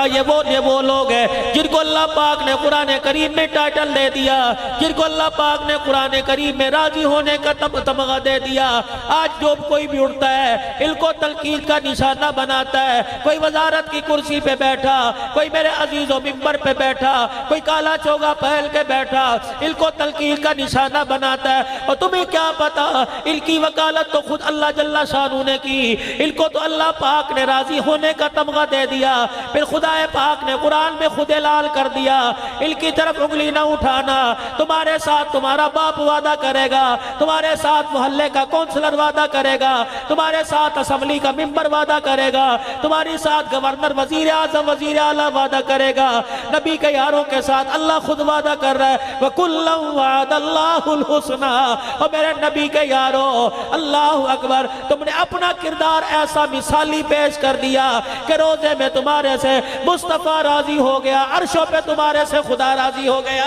یہ وہ لوگ ہیں جن کو اللہ پاک نے قرآن کریم میں ٹائٹل دے دیا، جن کو اللہ پاک نے قرآن کریم میں راضی ہونے کا تمغہ دے دیا۔ آج جو کوئی بھی اٹھتا ہے ان کو تنقید کا نشانہ بناتا ہے، کوئی وزارت کی کرسی پہ بیٹھا، کوئی میرے عزیزو ممبر پہ بیٹھا، کوئی کالا چوگا پہن کے بیٹھا، ان کو تنقید کا نشانہ بناتا ہے۔ اور تمہیں کیا پتا ان کی وکالت تو خود اللہ جل شانہ نے کی، ان کو تو اللہ پاک نے راضی ہونے کا تمغہ دے دیا، پھر خدا پاک نے قرآن میں خود اعلان کر دیا ان کی طرف انگلی نہ اٹھانا، تمہارے ساتھ تمہارا باپ وعدہ کرے گا، تمہارے ساتھ محلے کا کونسلر وعدہ کرے گا، تمہارے ساتھ اسمبلی کا ممبر وعدہ کرے گا، تمہاری ساتھ گورنر وزیر اعظم وزیر اعلیٰ وعدہ کرے گا، نبی کے یاروں کے ساتھ اللہ خود وعدہ کر رہا ہے وَكُلًّا وَعَدَ اللَّهُ الْحُسْنَى۔ اور میرے نبی کے یاروں اللہ اکبر، تم نے اپنا کردار ایسا مثالی پیش کر دیا کہ روزے میں تمہارے سے مصطفیٰ راضی ہو گیا، عرشوں پہ تمہارے سے خدا راضی ہو گیا۔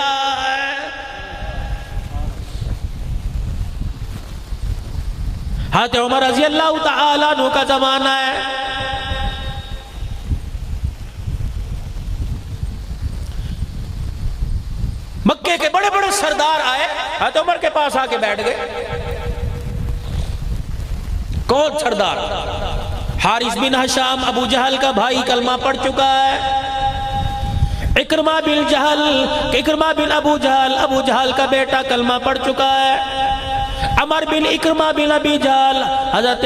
حضرت عمر رضی اللہ تعالیٰ عنہ کا زمانہ ہے، مکے کے بڑے بڑے سردار آئے، حضرت عمر کے پاس آ کے بیٹھ گئے۔ کون سردار؟ حارث بن ہشام، ابو جہل کا بھائی، کلمہ پڑھ چکا ہے۔ اکرمہ بن ابو جہل کا بیٹا کلمہ پڑھ چکا ہے۔ عمر بن اکرمہ بن ابی جہل، حضرت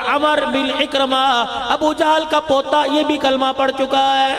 عمر بن اکرمہ ابو جہل کا پوتا، یہ بھی کلمہ پڑھ چکا ہے۔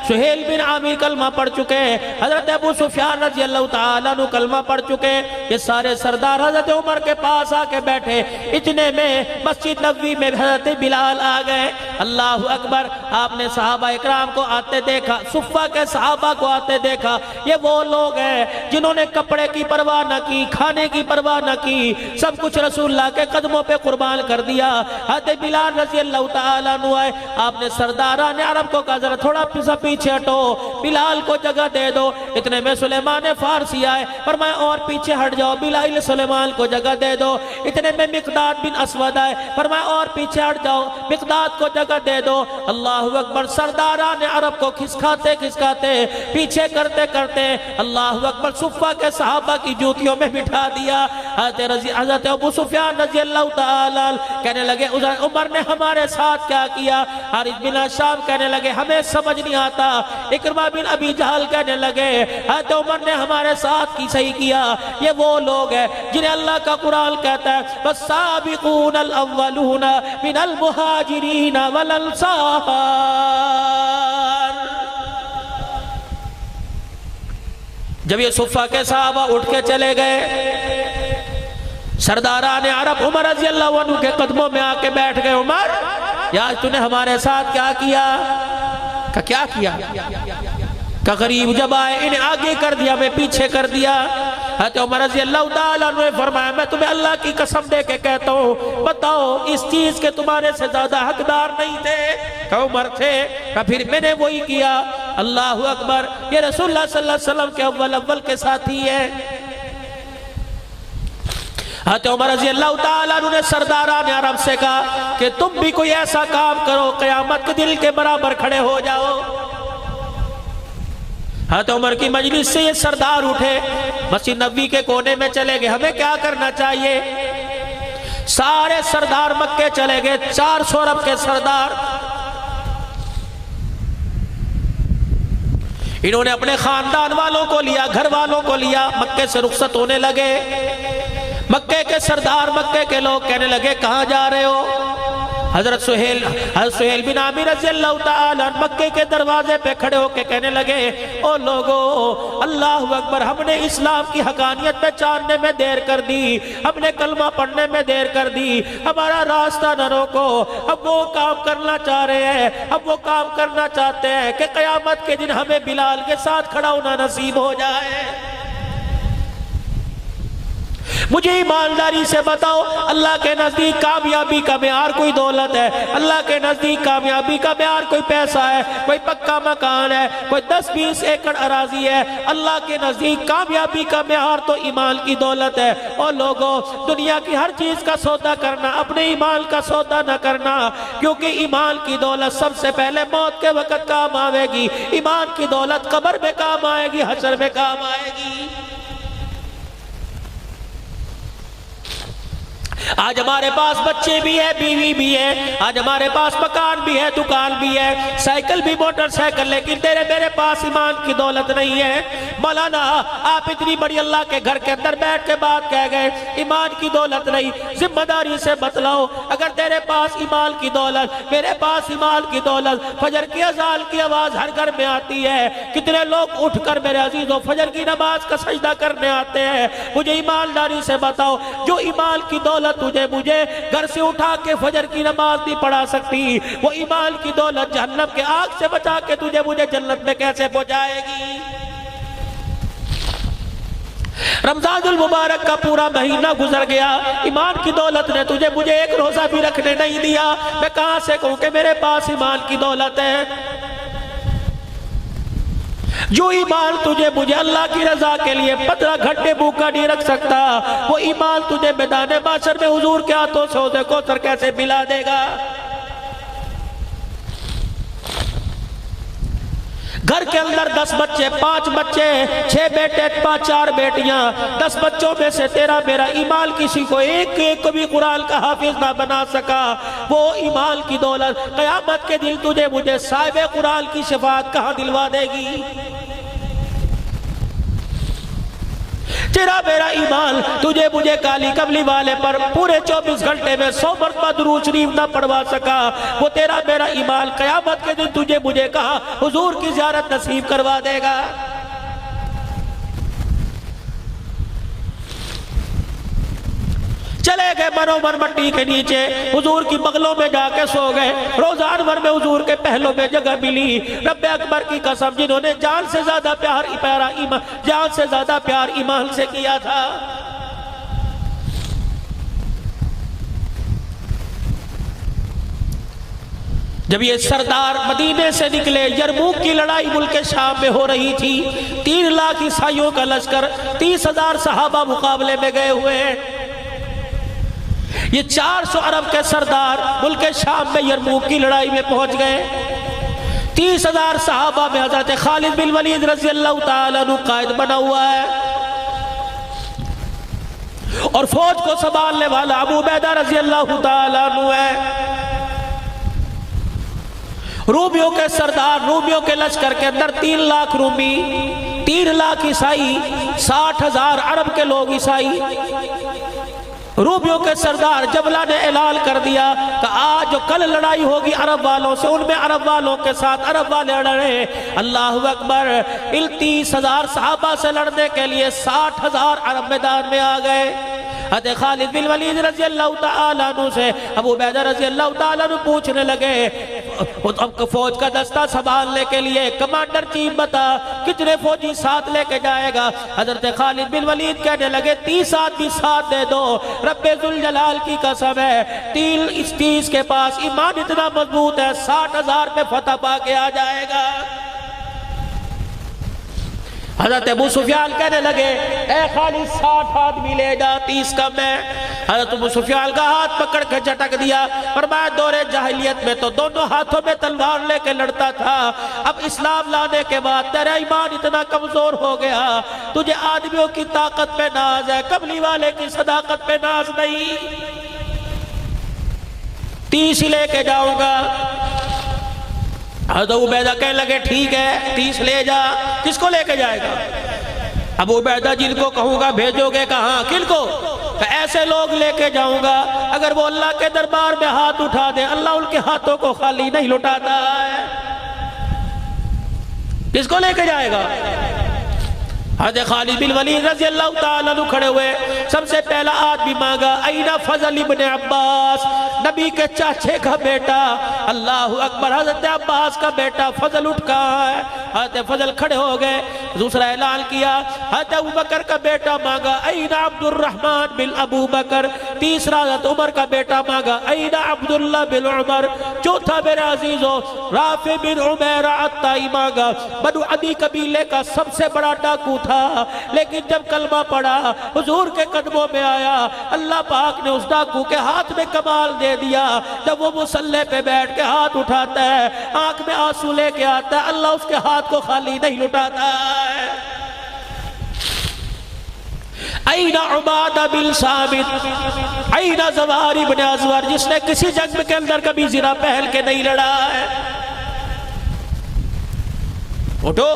سہیل بن عامر کلمہ پڑھ چکے، حضرت ابو سفیان رضی اللہ تعالیٰ عنہ کلمہ پڑھ چکے۔ یہ سارے سردار حضرت عمر کے پاس آ کے بیٹھے، اتنے میں مسجد نبوی میں حضرت بلال آ گئے۔ اللہ اکبر، آپ نے صحابہ اکرام کو آتے دیکھا، صفہ کے صحابہ کو آتے دیکھا۔ یہ وہ لوگ ہیں جنہوں نے کپڑے کی پرواہ نہ کی، کھانے کی پرواہ نہ کی، سب کچھ رسول اللہ کے قدموں پہ قربان کر دیا۔ حضرت بلال رضی اللہ تعالیٰ عنہ آئے، آپ نے سرداران عرب کو کہا ذرا تھوڑا پیچھے ہٹو، بلال کو جگہ دے دو۔ اتنے میں سلیمان فارسی آئے، فرمایا اور پیچھے ہٹ جاؤ، بلال سلیمان کو جگہ دے دو۔ اتنے میں مقداد بن اسود آئے، فرمایا اور پیچھے ہٹ جاؤ، مقداد کو جگہ دے دو۔ اللہ اکبر، سرداران عرب کو کھسکاتے پیچھے کرتے اللہ اکبر، صفہ کے صحابہ کی جوتیوں میں بٹھا دیا۔ حضرت ابو سفیان رضی اللہ تعالیٰ کہنے لگے عمر نے ہمارے ساتھ کیا کیا؟ حارث بن شام کہنے لگے ہمیں سمجھ نہیں آتا۔ اکرمہ بن ابی جہل کہنے لگے حضرت عمر نے ہمارے ساتھ کی صحیح کیا، یہ وہ لوگ ہیں جنہیں اللہ کا قرآن کہتا ہے والسابقون الاولون من المہاجرین والانصار۔ جب یہ صفہ کے صحابہ اٹھ کے چلے گئے، سرداران عرب عمر رضی اللہ عنہ کے قدموں میں آ کے بیٹھ گئے۔ عمر یا تو نے ہمارے ساتھ کیا کیا؟ کہ کیا کیا؟ کہ غریب جب آئے انہیں آگے کر دیا، میں پیچھے کر دیا۔ حضرت عمر رضی اللہ تعالیٰ عنہ نے فرمایا میں تمہیں اللہ کی قسم دے کے کہتا ہوں بتاؤ اس چیز کے تمہارے سے زیادہ حقدار نہیں تھے؟ کہ عمر تھے۔ کہ پھر میں نے وہی کیا۔ اللہ اکبر، یہ رسول اللہ صلی اللہ علیہ وسلم کے اول کے ساتھی ہے۔ حضرت عمر رضی اللہ تعالیٰ عنہ نے سرداران عرب سے کہا کہ تم بھی کوئی ایسا کام کرو قیامت کے دل کے برابر کھڑے ہو جاؤ۔ حضرت عمر کی مجلس سے یہ سردار اٹھے، مسجد نبوی کے کونے میں چلے گئے، ہمیں کیا کرنا چاہیے؟ سارے سردار مکے چلے گئے، 400 عرب کے سردار۔ انہوں نے اپنے خاندان والوں کو لیا، گھر والوں کو لیا، مکے سے رخصت ہونے لگے۔ مکے کے سردار، مکے کے لوگ کہنے لگے کہاں جا رہے ہو؟ حضرت سہیل بن عامر رضی اللہ تعالیٰ مکے کے دروازے پہ کھڑے ہو کے کہنے لگے او لوگو اللہ اکبر، ہم نے اسلام کی حقانیت پہچاننے میں دیر کر دی، ہم نے کلمہ پڑھنے میں دیر کر دی، ہمارا راستہ نہ روکو۔ ہم وہ کام کرنا چاہ رہے ہیں، ہم وہ کام کرنا چاہتے ہیں کہ قیامت کے دن ہمیں بلال کے ساتھ کھڑا ہونا نصیب ہو جائے۔ مجھے ایمانداری سے بتاؤ، اللہ کے نزدیک کامیابی کا معیار کوئی دولت ہے؟ اللہ کے نزدیک کامیابی کا معیار کوئی پیسہ ہے، کوئی پکا مکان ہے، کوئی 10-20 ایکڑ اراضی ہے؟ اللہ کے نزدیک کامیابی کا معیار تو ایمان کی دولت ہے۔ اور لوگوں، دنیا کی ہر چیز کا سودا کرنا، اپنے ایمان کا سودا نہ کرنا، کیونکہ ایمان کی دولت سب سے پہلے موت کے وقت کام آئے گی۔ ایمان کی دولت قبر میں کام آئے گی، حشر میں کام آئے گی۔ آج ہمارے پاس بچے بھی ہیں، بیوی بھی ہے، آج ہمارے پاس مکان بھی ہے، دکان بھی ہے، سائیکل بھی، موٹر سائیکل، لیکن تیرے میرے پاس ایمان کی دولت نہیں ہے۔ مولانا آپ اتنی بڑی اللہ کے گھر کے اندر بیٹھ کے بات کہہ گئے، ایمان کی دولت نہیں۔ ذمہ داری سے بتلاؤ، اگر تیرے پاس ایمان کی دولت، میرے پاس ایمان کی دولت، فجر کی اذان کی آواز ہر گھر میں آتی ہے، کتنے لوگ اٹھ کر میرے عزیزوں فجر کی نماز کا سجدہ کرنے آتے ہیں۔ مجھے ایمانداری سے بتاؤ، جو ایمان کی دولت مجھے گھر سے اٹھا کے فجر کی نماز نہیں پڑھا سکتی، وہ ایمان کی دولت جہنم کے آگ سے بچا کے مجھے جنت میں کیسے پہنچائے گی؟ رمضان المبارک کا پورا مہینہ گزر گیا، ایمان کی دولت نے مجھے ایک روزہ بھی رکھنے نہیں دیا، میں کہاں سے کہوں کہ میرے پاس ایمان کی دولت ہے؟ جو ایمان مجھے اللہ کی رضا کے لیے 15 گھنٹے بھوکا نہیں رکھ سکتا، وہ ایمان تجھے میدان محشر میں حضور کے ہاتھوں سے حوض کوثر کیسے پلا دے گا؟ گھر کے اندر 10 بچے، 5 بچے، 6 بیٹے، 4 بیٹیاں، 10 بچوں میں سے تیرا میرا ایمان کسی کو ایک بھی قرآن کا حافظ نہ بنا سکا، وہ ایمان کی دولت قیامت کے دن مجھے صاحب قرآن کی شفاعت کہاں دلوا دے گی؟ تیرا میرا ایمان مجھے کالی کملی والے پر پورے 24 گھنٹے میں 100 مرتبہ درود شریف نہ پڑھوا سکا، وہ تیرا میرا ایمان قیامت کے دن مجھے کہاں حضور کی زیارت نصیب کروا دے گا؟ چلے گئے منور مٹی کے نیچے، حضور کی بغلوں میں جا کے سو گئے، روزہ انور میں حضور کے پہلوں میں جگہ ملی۔ رب اکبر کی قسم، جنہوں نے جان سے زیادہ پیار ایمان سے کیا تھا۔ جب یہ سردار مدینے سے نکلے، یرموک کی لڑائی ملک شام میں ہو رہی تھی، 3 لاکھ عیسائیوں کا لشکر، 30,000 صحابہ مقابلے میں گئے ہوئے ہیں۔ یہ 400 عرب کے سردار ملک شام میں یرموک کی لڑائی میں پہنچ گئے۔ 30,000 صحابہ میں حضرت خالد بن ولید رضی اللہ تعالیٰ عنہ قائد بنا ہوا ہے۔ اور فوج کو سنبھالنے والا ابو عبیدہ رضی اللہ تعالیٰ عنہ ہے۔ رومیوں کے سردار، رومیوں کے لشکر کے اندر 3 لاکھ رومی، 3 لاکھ عیسائی، 60,000 عرب کے لوگ عیسائی۔ رومیوں کے سردار جبلہ نے اعلان کر دیا کہ آج جو کل لڑائی ہوگی عرب والوں سے، ان میں عرب والوں کے ساتھ عرب والے لڑے۔ اللہ اکبر، 30,000 صحابہ سے لڑنے کے لیے 60,000 عرب میدان میں آ گئے۔ حضرت خالد بن ولید رضی اللہ تعالیٰ عنہ سے ابو عبیدہ رضی اللہ تعالیٰ عنہ پوچھنے لگے فوج کا دستہ سنبھالنے کے لیے کمانڈر چیف بتا کتنے فوجی ساتھ لے کے جائے گا؟ حضرت خالد بن ولید کہنے لگے 30 آدمی ساتھ دے دو، رب ذوالجلال کی قسم ہے 30 کے پاس ایمان اتنا مضبوط ہے 60,000 پہ فتح پا کے آ جائے گا۔ حضرت ابو سفیان کہنے لگے اے خالد 60 آدمی لے جا، 30 کم ہے۔ حضرت ابو سفیان کا ہاتھ پکڑ کے جھٹک دیا، فرمایا دور جاہلیت میں تو دونوں ہاتھوں میں تلوار لے کے لڑتا تھا، اب اسلام لانے کے بعد تیرا ایمان اتنا کمزور ہو گیا، تجھے آدمیوں کی طاقت پہ ناز ہے، کملی والے کی صداقت پہ ناز نہیں، 30 ہی لے کے جاؤں گا۔ حضرت ابو عبیدہ کہنے لگے ٹھیک ہے 30 لے جا۔ کس کو لے کے جائے گا؟ ابو عبیدہ جن کو کہوں گا بھیجو گے کہاں؟ کن کو؟ ایسے لوگ لے کے جاؤں گا اگر وہ اللہ کے دربار میں ہاتھ اٹھا دے اللہ ان کے ہاتھوں کو خالی نہیں لٹاتا ہے۔ کس کو لے کے جائے گا؟ حضرت خالد بن ولید رضی اللہ تعالیٰ عنہ کھڑے ہوئے، سب سے پہلا آدمی مانگا اینا فضل ابن عباس، نبی کے چاچے کا بیٹا، اللہ اکبر، حضرت عباس کا بیٹا فضل اٹھ کہاں ہے؟ حضرت فضل کھڑے ہو گئے، دوسرا اعلان کیا حضرت ابو بکر کا بیٹا مانگا اینا عبد الرحمن بن ابو بکر، تیسرا حضرت عمر کا بیٹا مانگا اینا عبداللہ بن عمر، چوتھا میرے عزیزو رافع بن عمیرہ الطائی مانگا۔ بنو عدی قبیلے کا سب سے بڑا ڈاکو تھا، لیکن جب کلمہ پڑھا حضور کے قدموں میں آیا، اللہ پاک نے اس ڈاکو کے ہاتھ میں کمال دے دیا، جب وہ مصلی پہ بیٹھ کے ہاتھ اٹھاتا ہے آنکھ میں آنسو لے کے آتا ہے، اللہ اس کے ہاتھ کو خالی نہیں لٹاتا ہے۔ اینا عبادہ بن ثابت، اینا زوار ابن ازور، جس نے کسی جنگ کے اندر کبھی زرہ پہل کے نہیں لڑا ہے، اٹھو۔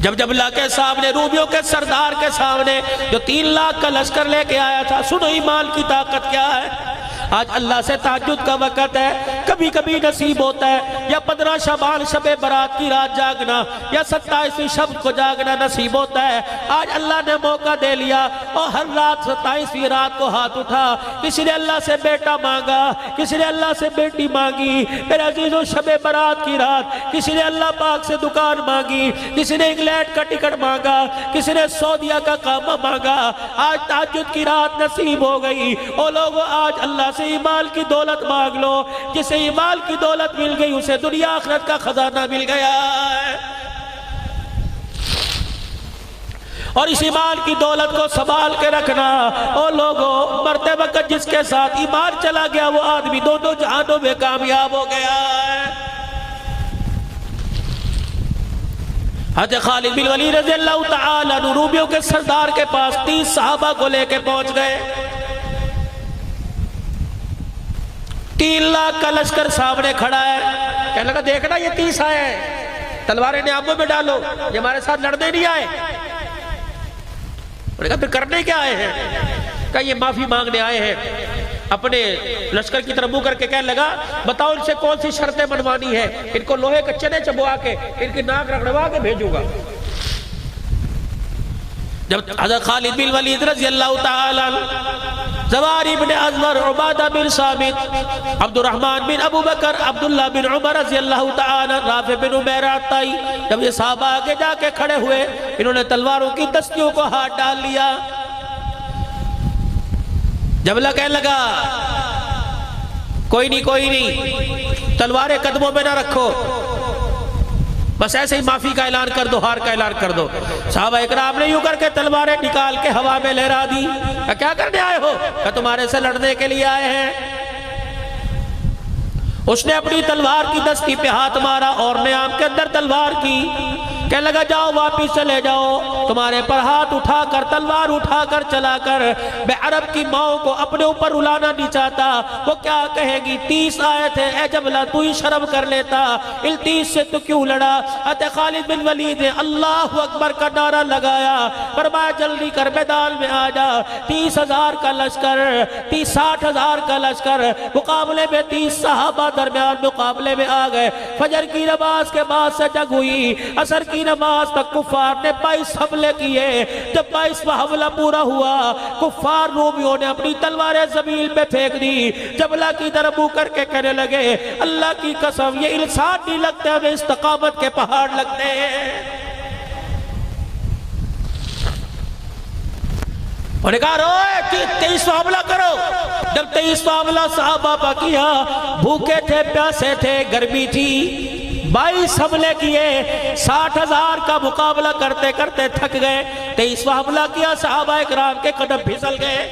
جب اللہ کے سامنے رومیوں کے سردار کے سامنے جو 3 لاکھ کا لشکر لے کے آیا تھا، سنو ایمان کی طاقت کیا ہے۔ آج اللہ سے تہجد کا وقت ہے، کبھی کبھی نصیب ہوتا ہے یا 15 شعبان شب برات کی رات جاگنا یا 27ویں شب کو جاگنا نصیب ہوتا ہے۔ آج اللہ نے موقع دے لیا اور ہر رات 27ویں رات کو ہاتھ اٹھا، کسی نے اللہ سے بیٹا مانگا، کسی نے اللہ سے بیٹی مانگی، میرے عزیزو شب برات کی رات کسی نے اللہ پاک سے دکان مانگی، کسی نے انگلینڈ کا ٹکٹ مانگا، کسی نے سعودیہ کا کام مانگا۔ آج تہجد کی رات نصیب ہو گئی، اور لوگوں آج اللہ سے ایمان کی دولت مانگ لو، جسے ایمان کی دولت مل گئی اسے دنیا آخرت کا خزانہ مل گیا ہے۔ اور اس ایمان کی دولت کو سنبھال کے رکھنا، اور لوگوں مرتے وقت جس کے ساتھ ایمان چلا گیا وہ آدمی دونوں جہانوں میں کامیاب ہو گیا ہے۔ حضرت خالد بن ولید رضی اللہ تعالیٰ عنہ رومیوں کے سردار کے پاس 30 صحابہ کو لے کے پہنچ گئے، 3 لاکھ کا لشکر سامنے کھڑا ہے، کہنے لگا دیکھنا یہ 30 آئے ہیں، تلواریں نیاموں میں ڈالو، یہ ہمارے ساتھ لڑنے نہیں آئے۔ انہوں نے کہا پھر کرنے کیا آئے ہیں؟ کہا یہ معافی مانگنے آئے ہیں۔ اپنے لشکر کی طرف منہ کر کے کہنے لگا بتاؤ ان سے کون سی شرطیں منوانی ہے، ان کو لوہے کے چنے چبوا کے ان کی ناک رگڑوا کے بھیجوں گا۔ جب حضرت خالد بن ولید رضی اللہ تعالیٰ زوار ابن ازور، عبادہ بن ثابت، عبد الرحمن بن ابو بکر، عبداللہ بن عمر رضی اللہ تعالیٰ، رافع بن عمیرہ الطائی، جب یہ صحابہ آگے جا کے کھڑے ہوئے انہوں نے تلواروں کی دستیوں کو ہاتھ ڈال لیا۔ جب اللہ کہنے لگا کوئی نہیں تلواریں قدموں میں نہ رکھو، بس ایسے ہی معافی کا اعلان کر دو، ہار کا اعلان کر دو۔ صحابہ اکرام نے یوں کر کے تلواریں نکال کے ہوا میں لہرا دی۔ کیا کرنے آئے ہو؟ کہ تمہارے سے لڑنے کے لیے آئے ہیں۔ اس نے اپنی تلوار کی دستی پہ ہاتھ مارا اور نیام کے اندر تلوار کی کہنے لگا جاؤ واپس چلے جاؤ، تمہارے پر ہاتھ اٹھا کر تلوار اٹھا کر چلا کر میں عرب کی ماؤں کو اپنے اوپر رلانا نہیں چاہتا، وہ کیا کہے گی 30 آئے تھے، اے جبلہ تو ہی شرم کر لیتا، ان 30 سے تو کیوں لڑا؟ حضرت خالد بن ولید نے اللہ اکبر کا نعرہ لگایا، فرمایا جلدی کر میدان میں آ جا، 30,000 کا لشکر، 60,000 کا لشکر مقابلے میں 30 صحابہ درمیان مقابلے میں آ گئے۔ فجر کی نماز کے بعد سے جنگ ہوئی، عصر کی نماز تک کفار نے 22 حملے کیے۔ جب 22واں حملہ پورا ہوا، کفار رومیوں نے اپنی تلواریں زمین پہ پھینک دی، جبلہ کی طرف منہ کر کے کہنے لگے اللہ کی قسم یہ انسان نہیں لگتے، ہمیں استقامت کے پہاڑ لگتے ہیں۔ انہوں نے کہا روئے 23واں حملہ کرو۔ جب 23واں حملہ صحابہ پا کیا، بھوکے تھے پیاسے تھے، گرمی تھی، 22 حملے کیے، 60,000 کا مقابلہ کرتے کرتے تھک گئے۔ 23واں حملہ کیا، صحابہ اکرام کے قدم پھسل گئے۔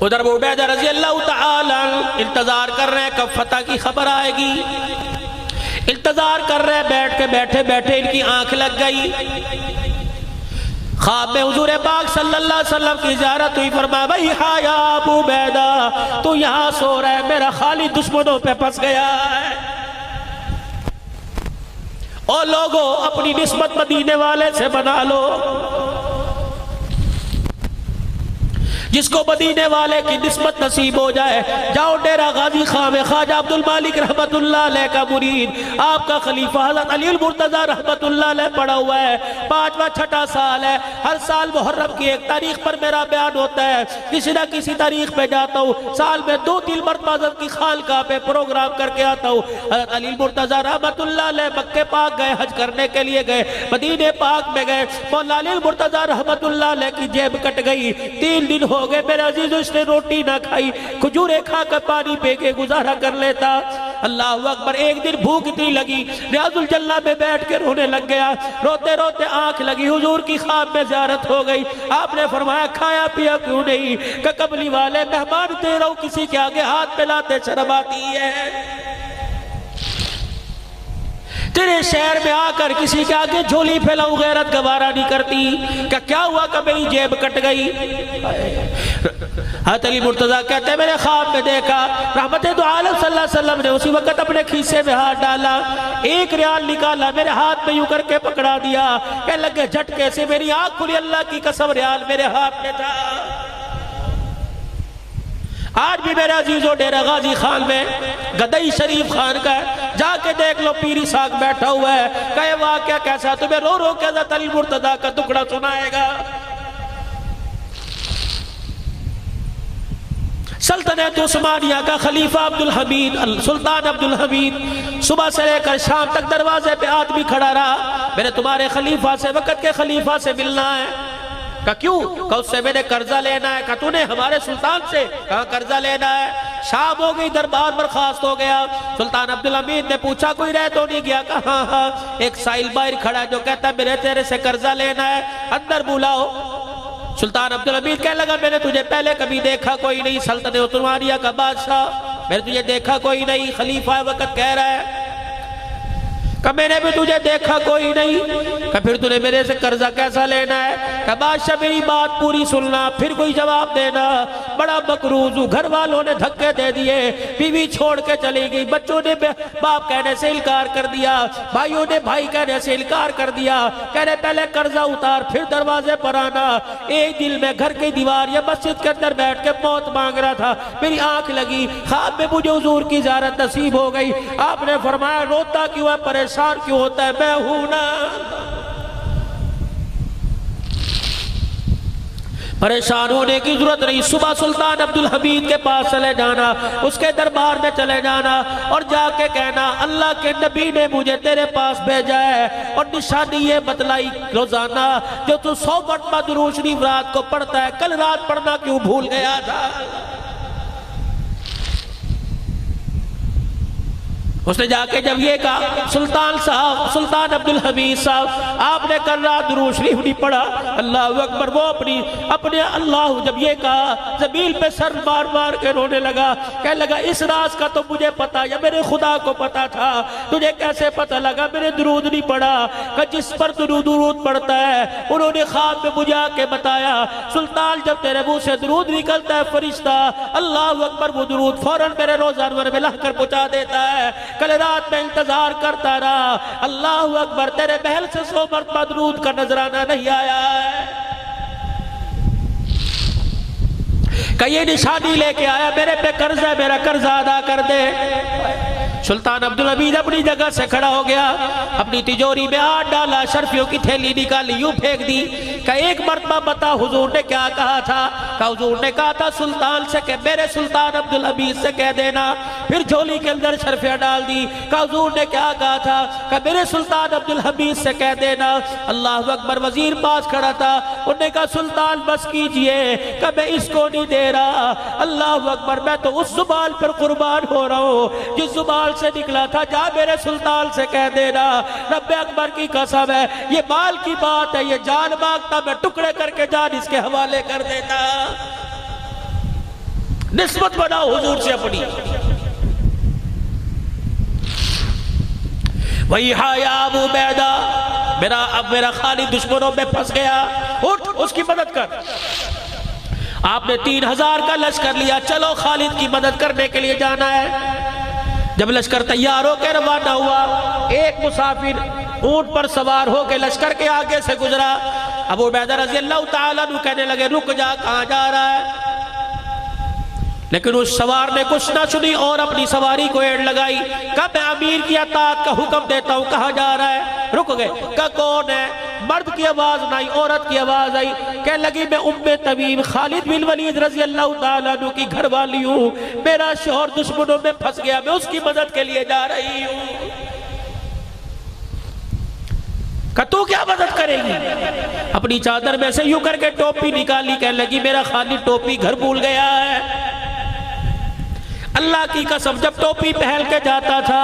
ادھر ابو عبیدہ رضی اللہ تعالی انتظار کر رہے ہیں کب فتح کی خبر آئے گی، انتظار کر رہے ہیں، بیٹھ کے بیٹھے بیٹھے ان کی آنکھ لگ گئی، خواب میں حضور پاک صلی اللہ علیہ وسلم کی زیارت ہوئی، فرمایا بھئی ہاں یا ابو عبیدہ تو یہاں سو رہا ہے، میرا خالد دشمنوں پہ پھنس گیا ہے۔ اور لوگوں اپنی نسبت مدینے والے سے بنا لو، جس کو مدینے والے کی نسبت نصیب ہو جائے، جاؤ ڈیرہ غازی خان میں خواجہ عبد المالک رحمت اللہ علیہ کا مرید، آپ کا خلیفہ حضرت علی المرتضی رحمت اللہ علیہ پڑا ہوا ہے، 5واں 6واں سال ہے، ہر سال محرم کی ایک تاریخ پر میرا بیان ہوتا ہے، کسی نہ کسی تاریخ پہ جاتا ہوں، سال میں 2-3 مرتبہ حضرت کی خانقاہ پہ پروگرام کر کے آتا ہوں۔ حضرت علی المرتضی رحمت اللہ علیہ مکہ پاک گئے، حج کرنے کے لیے گئے، مدینے پاک میں گئے، مولا علی المرتضی رحمت اللہ علیہ کی جیب کٹ گئی، 3 دن ہو گئے میرے عزیزو اس نے روٹی نہ کھائی، کھجورے کھا کر پانی پی کے گزارا کر لیتا۔ اللہ اکبر، ایک دن بھوک اتنی لگی، ریاض الجنہ میں بیٹھ کے رونے لگ گیا، روتے روتے آنکھ لگی، حضور کی خواب میں زیارت ہو گئی، آپ نے فرمایا کھایا پیا کیوں نہیں؟ کہ قبلی والے مہمان دے رہا ہوں، کسی کے آگے ہاتھ پھیلاتے شرم آتی ہے، تیرے شہر میں آ کر کسی کے آگے جھولی پھیلاؤں غیرت گوارا نہیں کرتی، کہ کیا ہوا کہ میری جیب کٹ گئی؟ حضرت علی مرتضیٰ کہتے ہیں میں نے خواب میں دیکھا رحمت دو عالم صلی اللہ علیہ وسلم نے اسی وقت اپنے کھیسے میں ہاتھ ڈالا، 1 ریال نکالا، میرے ہاتھ میں یوں کر کے پکڑا دیا، کہنے لگے جھٹکے سے میری آنکھ کھلی، اللہ کی قسم ریال میرے ہاتھ میں تھا۔ آج بھی میرے عزیزو ڈیرہ غازی خان میں گدئی شریف خان کا ہے، جا کے دیکھ لو، پیری ساکھ بیٹھا ہوا ہے، کہے واقعہ کیسا؟ تمہیں رو رو کے حضرت علی مرتضیٰ کا ٹکڑا سنائے گا۔ سلطنت عثمانیہ کا خلیفہ عبدالحمید، سلطان عبدالحمید، صبح سے لے کر شام تک دروازے پہ آدمی کھڑا رہا، میں نے تمہارے خلیفہ سے، وقت کے خلیفہ سے ملنا ہے۔ کہا کیوں؟ کہا اس سے میں نے قرضہ لینا ہے۔ کہا تو نے ہمارے سلطان سے؟ کہا قرضہ لینا ہے۔ شام ہو گئی، دربار برخاست ہو گیا، سلطان عبدالحمید نے پوچھا کوئی رہ تو نہیں گیا؟ کہا ہاں ہاں، ایک سائل باہر کھڑا ہے جو کہتا ہے میرے تیرے سے قرضہ لینا ہے، اندر بلاؤ۔ سلطان عبدالحمید کہنے لگا میں نے تجھے پہلے کبھی دیکھا کوئی نہیں، سلطنت عثمانیہ کا بادشاہ، میں نے تجھے دیکھا کوئی نہیں، خلیفہ وقت کہہ رہا ہے کہ میں نے بھی تجھے دیکھا کوئی نہیں، کہ پھر تُنے میرے سے قرضہ کیسا لینا ہے؟ کہ بادشاہ میری بات پوری سننا پھر کوئی جواب دینا، بڑا مقروض ہوں، گھر والوں نے دھکے دے دیے، بیوی چھوڑ کے چلی گئی، بچوں نے باپ کہنے سے انکار کر دیا، بھائیوں نے بھائی کہنے سے انکار کر دیا، کہنے پہلے قرضہ اتار پھر دروازے پر آنا۔ ایک دل میں گھر کی دیوار یا مسجد کے اندر بیٹھ کے موت مانگ رہا تھا، میری آنکھ لگی، خواب میں مجھے حضور کی زیارت نصیب ہو گئی، آپ نے فرمایا روتا کیوں ہے، پریشان کیوں ہوتا ہے؟ میں ہوں نا، پریشان ہونے کی ضرورت نہیں۔ صبح سلطان عبدالحمید کے پاس چلے جانا، اس کے دربار میں چلے جانا اور جا کے کہنا اللہ کے نبی نے مجھے تیرے پاس بھیجا ہے اور نشانی یہ بتلائی روزانہ جو تو 100 مرتبہ درود شریف رات کو پڑھتا ہے، کل رات پڑھنا کیوں بھول گیا تھا؟ اس نے جا کے جب یہ کہا سلطان عبدالحمید صاحب آپ نے کر رہا درود شریف نہیں پڑھا، اللہ اکبر، وہ اپنے اللہ جب یہ کہا زمین پہ سر مار مار کے رونے لگا، کہنے لگا اس راز کا تو مجھے پتا یا میرے خدا کو پتا تھا، تجھے کیسے پتا لگا میں نے درود نہیں پڑھا؟ کہ جس پر درود پڑھتا ہے انہوں نے خواب میں مجھے آ کے بتایا سلطان جب تیرے منہ سے درود نکلتا ہے فرشتہ اللہ اکبر وہ درود فوراً میرے روزہ انور میں لا کر پہنچا دیتا ہے۔ کل رات میں انتظار کرتا رہا، اللہ اکبر تیرے محل سے 100 مرتبہ درود کا نظرانہ نہیں آیا ہے۔ کہ یہ نشانی لے کے آیا میرے پہ قرض ہے، میرا قرض ادا کر دے۔ سلطان عبدالحمید اپنی جگہ سے کھڑا ہو گیا، اپنی تجوری میں ہاتھ ڈالا، شرفیوں کی تھیلی نکالی، یوں پھینک دی کہ ایک مرتبہ بتا حضور نے کیا کہا تھا؟ کہ حضور نے کہا تھا سلطان سے کہ میرے سلطان عبدالحمید سے کہہ دینا۔ پھر جھولی کے اندر شرفیاں ڈال دی کہ حضور نے کیا کہا تھا؟ کہ میرے سلطان عبدالحمید سے کہہ دینا۔ اللہ اکبر، وزیر پاس کھڑا تھا، انہوں نے کہا سلطان بس کیجئے کہ میں اس کو نہیں دے رہا، اللہ اکبر میں تو اس زبان پر قربان ہو رہا ہوں جس زبان سے نکلا تھا، جا میرے سلطان سے کہہ دینا رب اکبر کی قسم ہے یہ مال کی بات ہے، یہ جان مانگتا میں ٹکڑے کر کے جان اس کے حوالے کر دیتا۔ نسبت بناؤ حضور سے اپنی۔ وہی یا ابو عبیدہ، میرا خالد دشمنوں میں پھنس گیا، اٹھ اس کی مدد کر۔ آپ نے 3000 کا لشکر لیا، چلو خالد کی مدد کرنے کے لیے جانا ہے۔ جب لشکر تیار ہو کے روانہ ہوا، ایک مسافر اونٹ پر سوار ہو کے لشکر کے آگے سے گزرا۔ ابو عبیدہ رضی اللہ تعالیٰ عنہ کہنے لگے رک جا، کہاں جا رہا ہے؟ لیکن اس سوار نے کچھ نہ سنی اور اپنی سواری کو ایڑ لگائی۔ کہا میں امیر کی اطاعت کا حکم دیتا ہوں، کہاں جا رہا ہے؟ رک گئے، کہا کون ہے؟ مرد کی آواز نہ آئی، عورت کی آواز آئی، کہنے لگی میں تمیم خالد بن ولید رضی اللہ تعالیٰ عنہ کی گھر والی ہوں، میرا شوہر دشمنوں میں پھنس گیا، میں اس کی مدد کے لیے جا رہی ہوں۔ کہ تو کیا مدد کرے گی؟ اپنی چادر میں سے یوں کر کے ٹوپی نکالی، کہنے لگی میرا خالد ٹوپی گھر بھول گیا ہے۔ اللہ کی قسم جب ٹوپی پہن کے جاتا تھا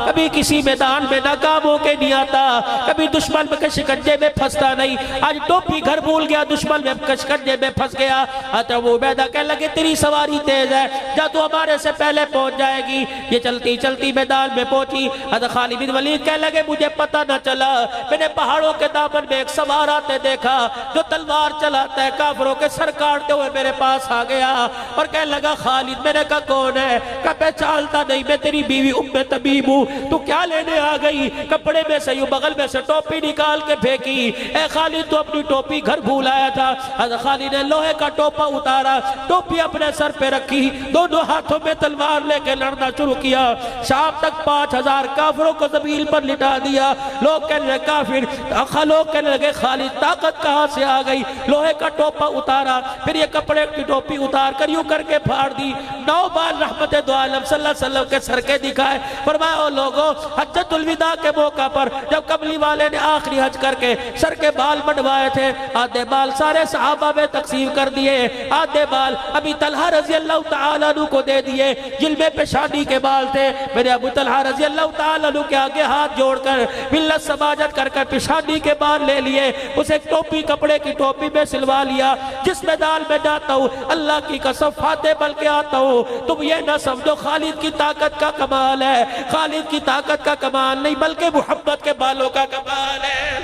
کبھی کسی میدان میں ناکام ہو کے نہیں آتا، کبھی دشمن کے شکنجے میں پھنستا نہیں۔ آج ٹوپی گھر بھول گیا، دشمن میں شکنجے میں پھنس گیا۔ ابو عبیدہ کہنے لگے تیری سواری تیز ہے، جا تو ہمارے سے پہلے پہنچ جائے گی۔ یہ چلتی چلتی میدان میں پہنچی۔ حضرت خالد بن ولید کہنے لگے مجھے پتہ نہ چلا، میں نے پہاڑوں کے دامن میں ایک سوار آتے دیکھا جو تلوار چلاتا ہے، کافروں کے سر کاٹتے ہوئے میرے پاس آ گیا اور کہنے لگا خالد۔ میں نے کہا کون ہے؟ کہ پہچانتا نہیں، میں تیری بیوی طبیب ہوں، تو کیا لینے آ گئی؟ کپڑے میں سے یوں بغل میں سے ٹوپی نکال کے پھینکی۔ اے خالد تو اپنی ٹوپی گھر بھول آیا تھا۔ حضرت خالد نے لوہے کا ٹوپا اتارا، ٹوپی اپنے سر پہ رکھی، دونوں ہاتھوں میں تلوار لے کے لڑنا شروع کیا۔ شام تک 5000 کافروں کو زمین پر لٹا دیا۔ لوگ کہنے لگے کافر، لوگ کہنے لگے خالد طاقت کہاں سے آ گئی؟ لوہے کا ٹوپا اتارا، پھر یہ کپڑے کی ٹوپی اتار کر یوں کر کے پھاڑ دی۔ 9 بار رحمت دو عالم صلی اللہ علیہ وسلم کے سر کے دکھائے۔ فرمایا او لوگوں، حجۃ الوداع کے موقع پر جب کملی والے نے آخری حج کر کے سر کے بال بڑھوائے تھے، آدھے بال سارے صحابہ میں تقسیم کر دیے، آدھے بال ابی طلحہ رضی اللہ تعالیٰ عنہ کو دے دیے جن میں پیشانی کے بال تھے۔ میرے ابو طلحہ رضی اللہ تعالیٰ عنہ کے آگے ہاتھ جوڑ کر ملت سماجت کر کر پیشانی کے بال لے لیے، اسے ایک ٹوپی کپڑے کی ٹوپی میں سلوا لیا۔ جس میدان میں جاتا ہوں اللہ کی قسم فاتح بن کے آتا ہوں، تم یہ نہ سمجھو خالد کی طاقت کا کمال ہے، خالد کی طاقت کا کمال نہیں بلکہ محمد کے بالوں کا کمال ہے۔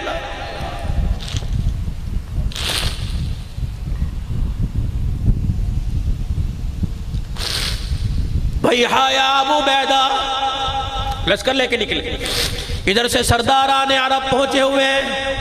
بھائی یا ابو عبیدہ لشکر لے کے نکلے، ادھر سے سرداران عرب پہنچے ہوئے ہیں۔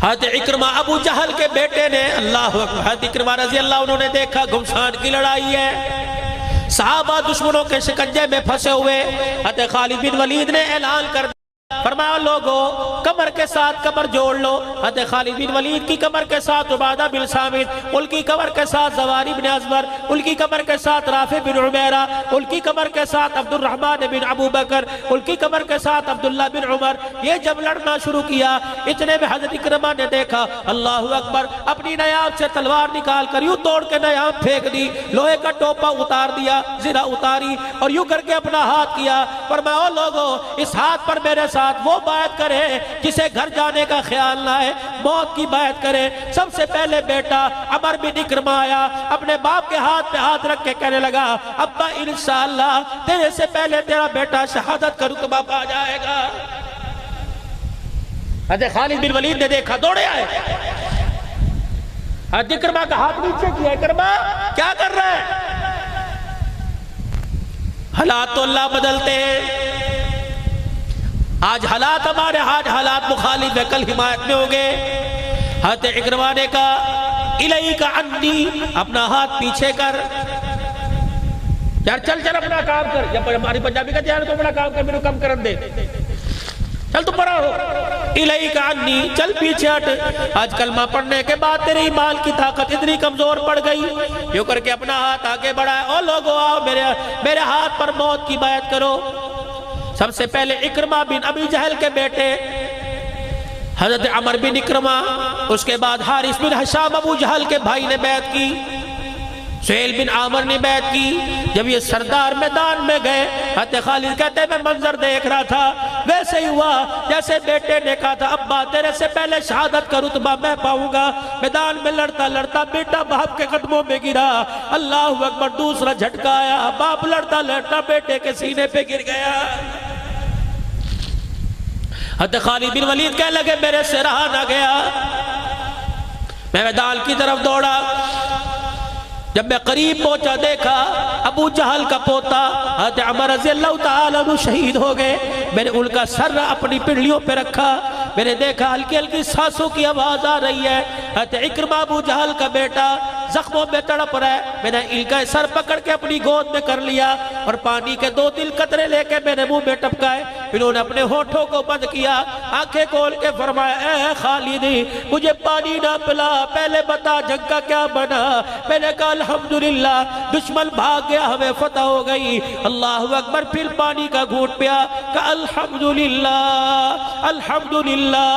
حضرت اکرمہ ابو جہل کے بیٹے نے اللہ اکبر، حضرت اکرمہ رضی اللہ عنہ نے دیکھا گھمسان کی لڑائی ہے، صحابہ دشمنوں کے شکنجے میں پھنسے ہوئے۔ حضرت خالد بن ولید نے اعلان کر فرمایا لوگوں کمر کے ساتھ کمر جوڑ لو. حضرت خالد بن ولید کی کمر کے ساتھ عبادہ بن صامت، ان کی کمر کے ساتھ زواری بن ازبر، ان کی کمر کے ساتھ رافع بن عمیرہ، ان کی کمر کے ساتھ عبد الرحمن بن ابو بکر، ان کی کمر کے ساتھ عبداللہ بن عمر. یہ جب لڑنا شروع کیا اتنے میں حضرت اکرمہ نے دیکھا اللہ اکبر، اپنی نیام سے تلوار نکال کر یوں توڑ کے نیام پھینک دی، لوہے کا ٹوپا اتار دیا، زرہ اتاری اور یوں کر کے اپنا ہاتھ کیا. فرمایا او لوگوں اس ہاتھ پر میرے ساتھ وہ بیعت کرے جسے گھر جانے کا خیال نہ ہے، موت کی بیعت کرے. سب سے پہلے بیٹا عمر بن اکرمہ آیا، اپنے باپ کے ہاتھ پہ ہاتھ رکھ کے کہنے لگا ابا انشاءاللہ تیرے سے پہلے تیرا بیٹا شہادت کا رتبہ پا جائے گا. حضرت خالد بن ولید نے دیکھا، دوڑے آئے. حضرت اکرمہ کا ہاتھ نیچے کیا. اکرمہ کیا کر رہا ہے؟ حالات تو اللہ بدلتے ہیں. آج حالات ہمارے حالات مخالف ہے، کل حمایت میں ہوں گے. حضرت اکرمہ نے کہا الیک عنی، اپنا ہاتھ پیچھے کر. یار چل چل اپنا کام کر. جب ہماری پنجابی کا جان تو اپنا کام کر، میرے کم کرن دے. چل تو پڑا ہو. الیک عنی، چل پیچھے ہٹ. آج کلمہ پڑھنے کے بعد تیری ایمان کی طاقت اتنی کمزور پڑ گئی. یوں کر کے اپنا ہاتھ آگے بڑھائے. او لوگو آؤ میرے ہاتھ پر موت کی بیعت کرو. سب سے پہلے اکرمہ بن ابی جہل کے بیٹے حضرت عمر بن اکرمہ، اس کے بعد حارث بن حشام ابو جہل کے بھائی نے بیعت کی، سہیل بن عامر نے بیعت کی. جب یہ سردار میدان میں گئے حضرت خالد کہتے ہیں میں منظر دیکھ رہا تھا، ویسے ہی ہوا جیسے بیٹے نے کہا تھا ابا تیرے سے پہلے شہادت کا رتبہ میں پاؤں گا. میدان میں لڑتا لڑتا بیٹا باپ کے قدموں میں گرا. اللہ اکبر، دوسرا جھٹکا آیا، باپ لڑتا لڑتا بیٹے کے سینے پہ گر گیا. حضرت خالد بن ولید کہنے لگے میرے سے رہا نہ گیا. میں میدان کی طرف دوڑا. جب میں قریب پہنچا دیکھا ابو جہل کا پوتا حضرت عمر رضی اللہ تعالیٰ عنہ شہید ہو گئے. میں نے ان کا سر اپنی پنڈلیوں پہ رکھا. میں نے دیکھا ہلکی ہلکی سانسوں کی آواز آ رہی ہے. حضرت اکرمہ ابو جہل کا بیٹا زخموں میں تڑپ رہا ہے. میں نے ان کا سر پکڑ کے اپنی گود میں کر لیا اور پانی کے 2-3 قطرے لے کے میں نے منہ میں ٹپکائے. انہوں نے اپنے ہونٹوں کو بند کیا، آنکھیں کھول کے فرمایا اے خالد مجھے پانی نہ پلا، پہلے بتا جنگ کا کیا بنا. میں نے کہا الحمدللہ دشمن بھاگ گیا، ہمیں فتح ہو گئی. اللہ اکبر. پھر پانی کا گھونٹ پیا، کہا الحمدللہ الحمدللہ.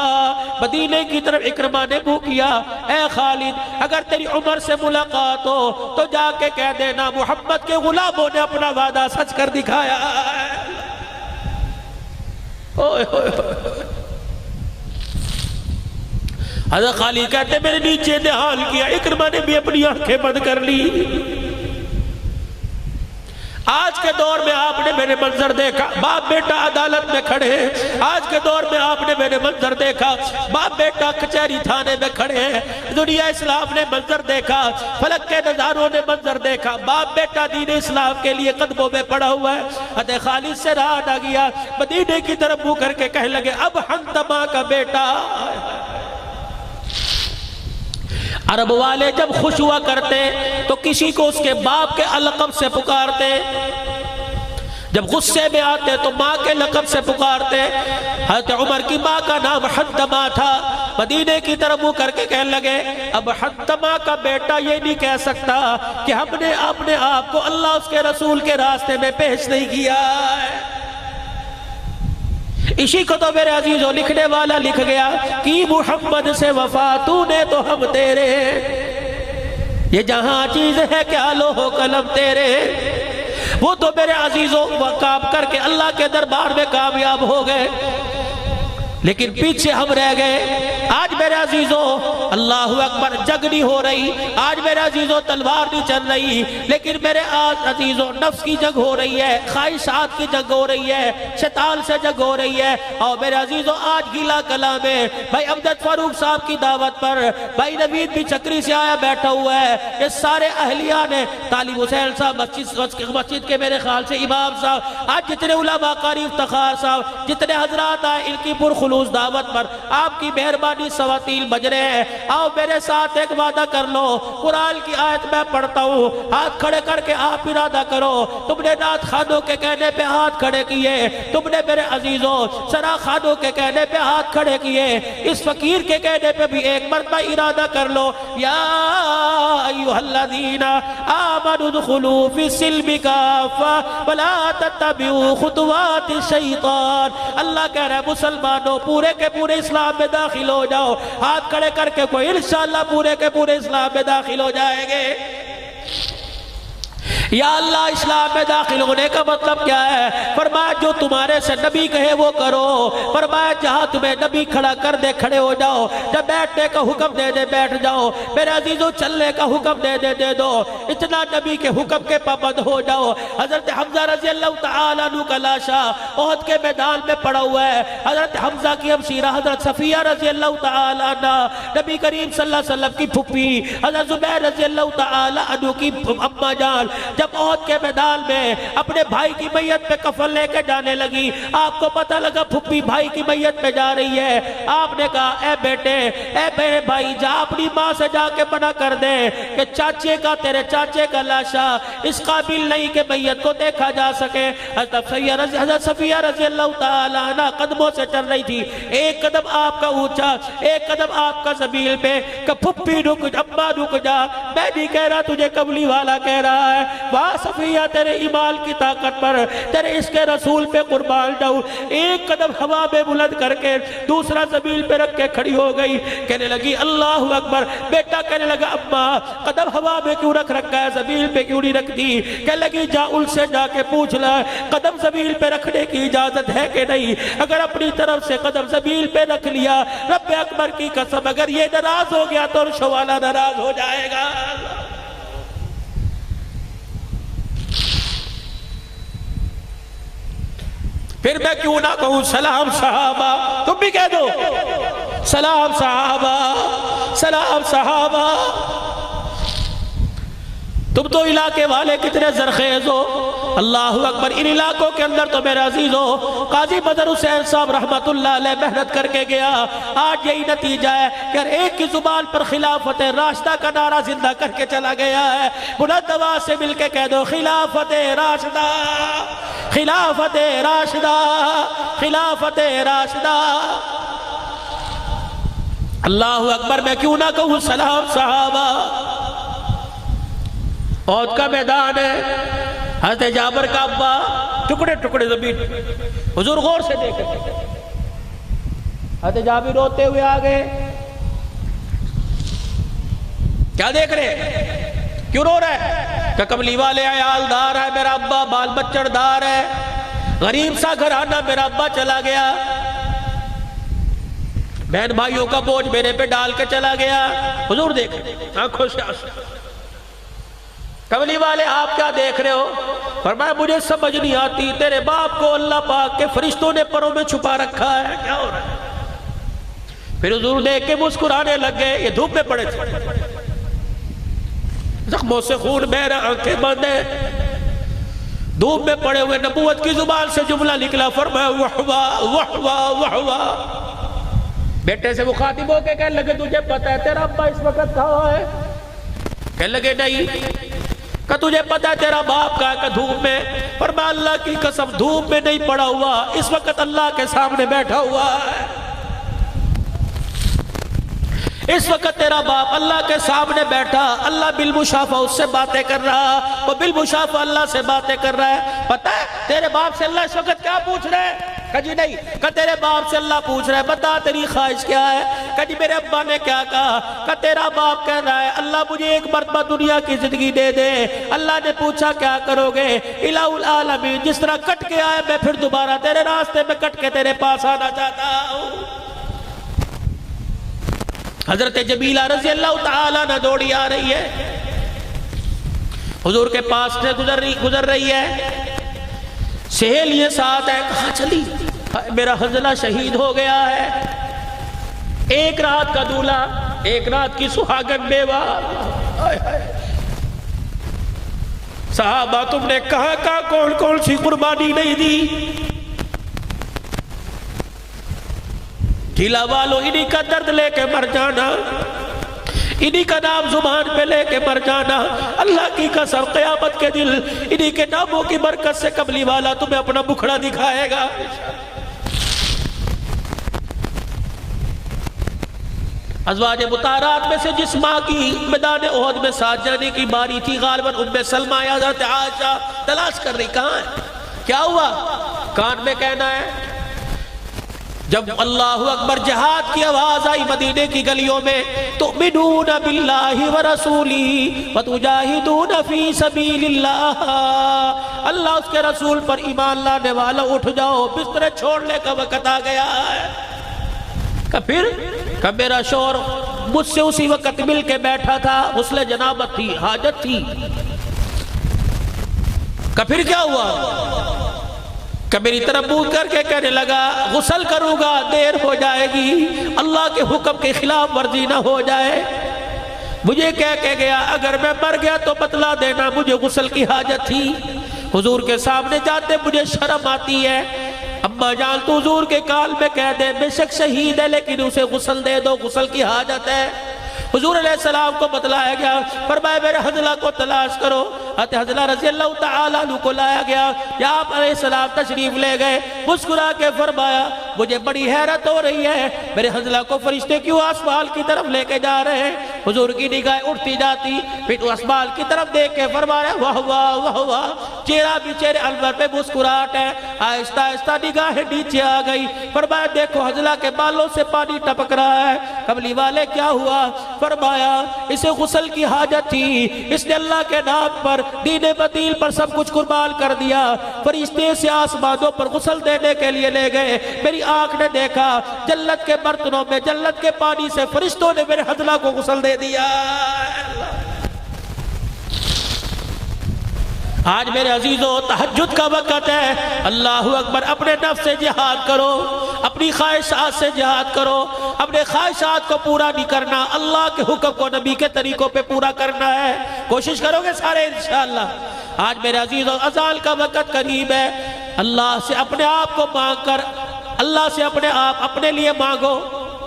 مدینے کی طرف اکرمہ نے منہ کیا، اے خالد اگر تیری عمر سے ملاقات ہو تو جا کے کہہ دینا محمد کے غلاموں نے اپنا وعدہ سچ کر دکھایا. حضرت خالد کہتے میرے نیچے نہال کیا. اکرمہ نے بھی اپنی آنکھیں بند کر لی. آج کے دور میں آپ نے میرے منظر دیکھا، باپ بیٹا عدالت میں کھڑے ہیں. آج کے دور میں آپ نے میرے منظر دیکھا، باپ بیٹا کچہری تھانے میں کھڑے ہیں. دنیا اسلام نے منظر دیکھا، فلک کے نظاروں نے منظر دیکھا، باپ بیٹا دین اسلام کے لیے قدموں میں پڑا ہوا ہے. حضرت خالد سے رہا نہ گیا، مدینے کی طرف منہ کر کے کہنے لگے اب حنظمہ کا بیٹا. عرب والے جب خوش ہوا کرتے تو کسی کو اس کے باپ کے لقب سے پکارتے، جب غصے میں آتے تو ماں کے لقب سے پکارتے. حضرت عمر کی ماں کا نام حنظمہ تھا. مدینے کی طرف منہ کر کے کہنے لگے اب حنظمہ کا بیٹا یہ نہیں کہہ سکتا کہ ہم نے اپنے آپ کو اللہ اس کے رسول کے راستے میں پیش نہیں کیا ہے. اسی کو تو میرے عزیزوں لکھنے والا لکھ گیا کہ محمد سے وفا تو نے تو ہم تیرے، یہ جہاں چیز ہے کیا لوح قلم تیرے. وہ تو میرے عزیزوں کام کر کے اللہ کے دربار میں کامیاب ہو گئے، لیکن پیچھے ہم رہ گئے. آج میرے عزیزوں اللہ اکبر جنگ نہیں ہو رہی، آج میرے عزیزوں تلوار نہیں چل رہی، لیکن میرے عزیزوں نفس کی جنگ ہو رہی ہے، خواہشات کی جنگ ہو رہی ہے، شیطان سے جنگ ہو رہی ہے. اور میرے عزیزوں آج گیلا کلاں میں بھائی امجد فاروق صاحب کی دعوت پر بھائی نوید بھی چکری سے آیا بیٹھا ہوا ہے. یہ سارے اہلیہ نے طالب حسین صاحب مسجد کے میرے خیال سے امام صاحب، آج جتنے علماء قاری افتخار صاحب، جتنے حضرات آئے ان کی پرخلوص دعوت پر آپ کی مہربانی قربانی سواتیل بج رہے ہیں. آؤ میرے ساتھ ایک وعدہ کر لو, قرآن کی آیت میں پڑھتا ہوں, ہاتھ کھڑے کر کے آپ ارادہ کرو. تم نے نعت خانوں کے کہنے پہ ہاتھ کھڑے کیے, تم نے میرے عزیزوں سرا خانوں کے کہنے پہ ہاتھ کھڑے کیے, اس فقیر کے کہنے پہ بھی ایک مرتبہ ارادہ کر لو. یا ایھا الذین آمنوا ادخلوا فی السلم کافہ ولا تتبعوا خطوات الشیطان. اللہ کہہ رہا ہے مسلمانوں پورے کے پورے اسلام میں داخل ہو جاؤ. ہاتھ کھڑے کر کے کوئی انشاءاللہ پورے کے پورے اسلام میں داخل ہو جائیں گے. یا اللہ اسلام میں داخل ہونے کا مطلب کیا ہے؟ فرمایا جو تمہارے سے نبی کہے وہ کرو. فرمایا جہاں تمہیں نبی کھڑا کر دے کھڑے ہو جاؤ, جب بیٹھنے کا حکم دے دے بیٹھ جاؤ, میرے عزیزوں چلنے کا حکم دے دے دے دو. اتنا نبی کے حکم کے پابند ہو جاؤ. حضرت حمزہ رضی اللہ تعالیٰ عنہ کا لاشا احد کے میدان میں پڑا ہوا ہے. حضرت حمزہ کی ہمشیرہ حضرت صفیہ رضی اللہ تعالیٰ عنہ نبی کریم صلی اللہ علیہ وسلم کی پھپھی حضرت زبیر رضی اللہ تعالیٰ عنہ کی اماں جان جب احد کے میدان میں اپنے بھائی کی میت پہ کفن لے کے جانے لگی, آپ کو پتہ لگا پھپھی بھائی کی میت پہ جا رہی ہے. آپ نے کہا اے بیٹے اے میرے بھائی جا اپنی ماں سے جا کے منع کر دے کہ چاچے کا تیرے چاچے کا لاشا اس قابل نہیں کہ میت کو دیکھا جا سکے. حضرت صفیہ رضی اللہ تعالیٰ عنہ قدموں سے چل رہی تھی, ایک قدم آپ کا اونچا ایک قدم آپ کا زمین پہ, کہ پھپھی رک اماں رک جا, میں نہیں کہہ رہا تجھے کملی والا کہہ رہا ہے. واہ صفیہ تیرے ایمان کی طاقت پر تیرے اس کے رسول پہ قربان جاؤں. ایک قدم ہوا میں بلند کر کے دوسرا زمین پہ رکھ کے کھڑی ہو گئی. کہنے لگی اللہ اکبر. بیٹا کہنے لگا اماں قدم ہوا میں کیوں رکھ رکھا ہے, زمین پہ کیوں نہیں رکھ دی؟ کہنے لگی جا ان سے جا کے پوچھ لے قدم زمین پہ رکھنے کی اجازت ہے کہ نہیں. اگر اپنی طرف سے قدم زمین پہ رکھ لیا رب اکبر کی قسم اگر یہ ناراض ہو گیا تو عرش والا ناراض ہو جائے گا. پھر میں کیوں نہ کہوں سلام صحابہ, تم بھی کہہ دو سلام صحابہ سلام صحابہ. تم تو علاقے والے کتنے زرخیز ہو, اللہ اکبر. ان علاقوں کے اندر تو میرے عزیزو قاضی بدر حسین صاحب رحمت اللہ علیہ محنت کر کے گیا. آج یہی نتیجہ ہے کہ ہر ایک کی زبان پر خلافت راشدہ کا نعرہ زندہ کر کے چلا گیا ہے. بلند آواز سے مل کے کہہ دو خلافت راشدہ خلافت راشدہ خلافت راشدہ. اللہ اکبر. میں کیوں نہ کہوں سلام صحابہ. احد کا میدان ہے, حضرت جابر کا ابا ٹکڑے ٹکڑے زمین, حضور غور سے دیکھیں. حضرت جابر روتے ہوئے آگئے. کیا دیکھ رہے, کیوں رو رہے؟ کہ کملی والے عیال دار ہے میرا ابا, بال بچڑ دار ہے, غریب سا گھرانہ میرا ابا چلا گیا, بہن بھائیوں کا بوجھ میرے پہ ڈال کے چلا گیا. حضور دیکھ آنکھوں سے آنسو. کملی والے آپ کیا دیکھ رہے ہو؟ فرمایا مجھے سمجھ نہیں آتی, تیرے باپ کو اللہ پاک کے فرشتوں نے پروں میں چھپا رکھا ہے, کیا ہو رہا ہے؟ پھر حضور دیکھ کے مسکرانے لگ گئے. یہ دھوپ میں پڑے تھے, زخموں سے خون بہ رہا, آنکھیں بند ہیں, دھوپ میں پڑے ہوئے. نبوت کی زبان سے جملہ نکلا, فرمایا وحوا وحوا وحوا. بیٹے سے مخاطب ہو کے کہنے لگے تجھے پتہ ہے تیرا ابا اس وقت کہاں ہے؟ کہنے لگے نہیں. کہ تجھے پتہ ہے تیرا باپ کہاں ہے؟ کہ دھوپ میں. فرمایا اللہ کی قسم دھوپ میں نہیں پڑا ہوا, اس وقت اللہ کے سامنے بیٹھا ہوا ہے. اس وقت تیرا باپ اللہ کے سامنے بیٹھا, اللہ بالمشافہ اس سے باتیں کر رہا, وہ بالمشافہ اللہ سے باتیں کر رہا ہے. پتہ ہے تیرے باپ سے اللہ اس وقت کیا پوچھ رہے ہیں؟ کہ جی نہیں. کہ تیرے باپ سے اللہ پوچھ رہا ہے بتا تیری خواہش کیا ہے؟ کہ جی میرے ابا نے کیا کہا؟ کہ تیرا باپ کہہ رہا ہے اللہ مجھے ایک مرتبہ دنیا کی زندگی دے دے. اللہ نے پوچھا کیا کرو گے؟ الہ العالمین جس طرح کٹ کے آئے میں پھر دوبارہ تیرے راستے میں کٹ کے تیرے پاس آنا چاہتا ہوں. حضرت جمیلہ رضی اللہ تعالیٰ نہ دوڑی آ رہی ہے, حضور کے پاس سے گزر رہی ہے, سہیلیاں ساتھ ہے. کہاں چلی؟ میرا حنظلہ شہید ہو گیا ہے. ایک رات کا دولہا, ایک رات کی سہاگن بیوہ. صحابہ تم نے کہاں کہاں کون کون سی قربانی نہیں دی؟ ہلا والو انہی کا درد لے کے مر جانا، انہی کا نام زبان پہ لے کے مر جانا۔ اللہ کی قسم قیامت کے دل انہی کے ناموں کی برکت سے کملی والا تمہیں اپنا مکھڑا دکھائے گا۔ ازواج مطہرات میں سے جس ماں کی میدان احد میں ساتھ جانے کی باری تھی، غالباً ام سلمہ یا حضرت عائشہ تلاش کر رہی کہاں ہے، کیا ہوا؟ کان میں کہنا ہے جب اللہ اکبر جہاد کی آواز آئی مدینے کی گلیوں میں، تؤمنون باللہ ورسولہ وتجاہدون فی سبیل اللہ، اللہ اس کے رسول پر ایمان لانے والا اٹھ جاؤ، بستر چھوڑنے کا وقت آ گیا ہے۔ پھر کب میرا شوہر مجھ سے اسی وقت مل کے بیٹھا تھا، غسل جنابت تھی، حاجت تھی، پھر کیا ہوا؟ کہ میری طرف منہ کر کے کہنے لگا غسل کروں گا دیر ہو جائے گی، اللہ کے حکم کے خلاف ورزی نہ ہو جائے۔ مجھے کہہ کے گیا اگر میں مر گیا تو بتلا دینا مجھے غسل کی حاجت تھی۔ حضور کے سامنے جاتے مجھے شرم آتی ہے، اماں جان تو حضور کے کال میں کہہ دے بے شک شہید ہے لیکن اسے غسل دے دو، غسل کی حاجت ہے۔ حضور علیہ السلام کو بتلایا گیا، فرمایا میرے حنظلہ کو تلاش کرو۔ حضرت حنظلہ رضی اللہ تعالیٰ عنہ کو لایا گیا، یا آپ علیہ السلام تشریف لے گئے، مسکرا کے فرمایا مجھے بڑی حیرت ہو رہی ہے، میرے حنظلہ کو فرشتے کیوں آسمان کی طرف لے کے جا رہے ہیں؟ حضور کی نگاہ اٹھتی جاتی، پھر آسمان کی طرف دیکھ کے فرمایا واہ واہ واہ واہ، چہرہ بھی چہرے انور پہ مسکراہٹ ہے۔ آہستہ آہستہ نگاہ نیچے آ گئی، فرمایا دیکھو حنظلہ کے بالوں سے پانی ٹپک رہا ہے۔ کملی والے کیا ہوا؟ فرمایا اسے غسل کی حاجت تھی، اس نے اللہ کے نام پر دین بدیل پر سب کچھ قربان کر دیا۔ فرشتے سے آسمانوں پر غسل دینے کے لیے لے گئے، میری آنکھ نے دیکھا جنت کے برتنوں میں جنت کے پانی سے فرشتوں نے میرے حنظلہ کو غسل دے دیا۔ آج میرے عزیزوں تہجد کا وقت ہے، اللہ اکبر، اپنے نفس سے جہاد کرو، اپنی خواہشات سے جہاد کرو، اپنے خواہشات کو پورا نہیں کرنا، اللہ کے حکم کو نبی کے طریقوں پہ پورا کرنا ہے۔ کوشش کرو گے سارے انشاءاللہ۔ آج میرے عزیزوں اذان کا وقت قریب ہے، اللہ سے اپنے آپ کو مانگ کر، اللہ سے اپنے آپ اپنے لیے مانگو،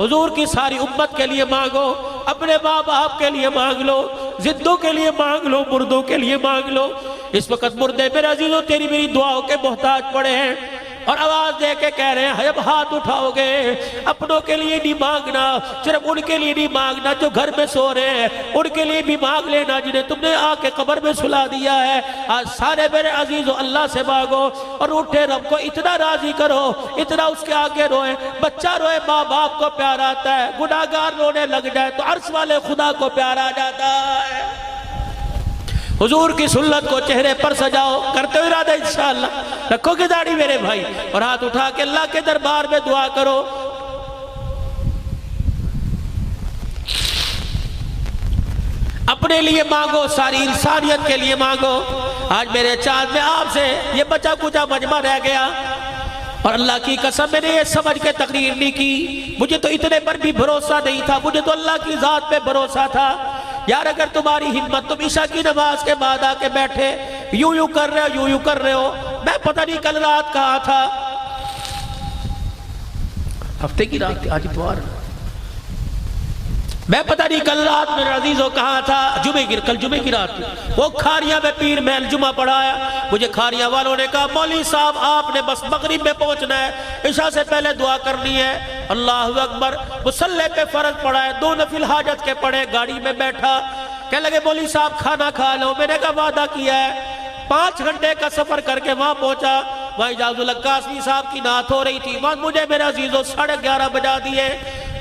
حضور کی ساری امت کے لیے مانگو، اپنے ماں باپ کے لیے مانگ لو، زندوں کے لیے مانگ لو، مردوں کے لیے مانگ لو۔ اس وقت مردے میرے عزیزوں تیری میری دعاؤں کے محتاج پڑے ہیں اور آواز دے کے کہہ رہے ہیں جب ہاتھ اٹھاؤ گے اپنوں کے لیے نہیں مانگنا، صرف ان کے لیے نہیں مانگنا جو گھر میں سو رہے ہیں، ان کے لیے بھی مانگ لینا جنہیں تم نے آ کے قبر میں سلا دیا ہے۔ آج سارے میرے عزیزوں اللہ سے مانگو اور اٹھے رب کو اتنا راضی کرو، اتنا اس کے آگے روئے، بچہ روئے ماں باپ کو پیار آتا ہے، گناہگار رونے لگ جائے تو عرش والے خدا کو پیار آ جاتا ہے۔ حضور کی سنت کو چہرے پر سجاؤ، کرتے ہو ارادہ انشاءاللہ، رکھو گے داڑھی میرے بھائی، اور ہاتھ اٹھا کے اللہ کے دربار میں دعا کرو۔ اپنے لیے مانگو، ساری انسانیت کے لیے مانگو۔ آج میرے چاند میں آپ سے یہ بچا کچا مجمع رہ گیا، اور اللہ کی قسم میں نے یہ سمجھ کے تقریر نہیں کی، مجھے تو اتنے پر بھی بھروسہ نہیں تھا، مجھے تو اللہ کی ذات پہ بھروسہ تھا۔ یار اگر تمہاری ہمت، تم عشاء کی نماز کے بعد آ کے بیٹھے یوں کر رہے ہو، یوں کر رہے ہو، میں پتہ نہیں کل رات کہاں تھا، ہفتے کی رات تھی، آج اتوار، میں پتہ نہیں کل رات میرے عزیزوں کہاں تھا، کل جمعے کی رات تھی، وہ کھاریاں میں پیر محل جمعہ پڑھایا، مجھے کھاریاں والوں نے کہا مولوی صاحب آپ نے بس مغرب میں پہنچنا ہے، عشاء سے پہلے دعا کرنی ہے۔ اللہ اکبر، مصلی پہ فرض پڑھا ہے، 2 نفل حاجت کے پڑھے، گاڑی میں بیٹھا، کہنے لگے مولوی صاحب کھانا کھا لو، میں نے کہا وعدہ کیا ہے۔ 5 گھنٹے کا سفر کر کے وہاں پہنچا، وہاں اجاز اللہ قاسمی صاحب کی نعت ہو رہی تھی، وہاں مجھے میرے عزیزوں 11:30 بجا دیے،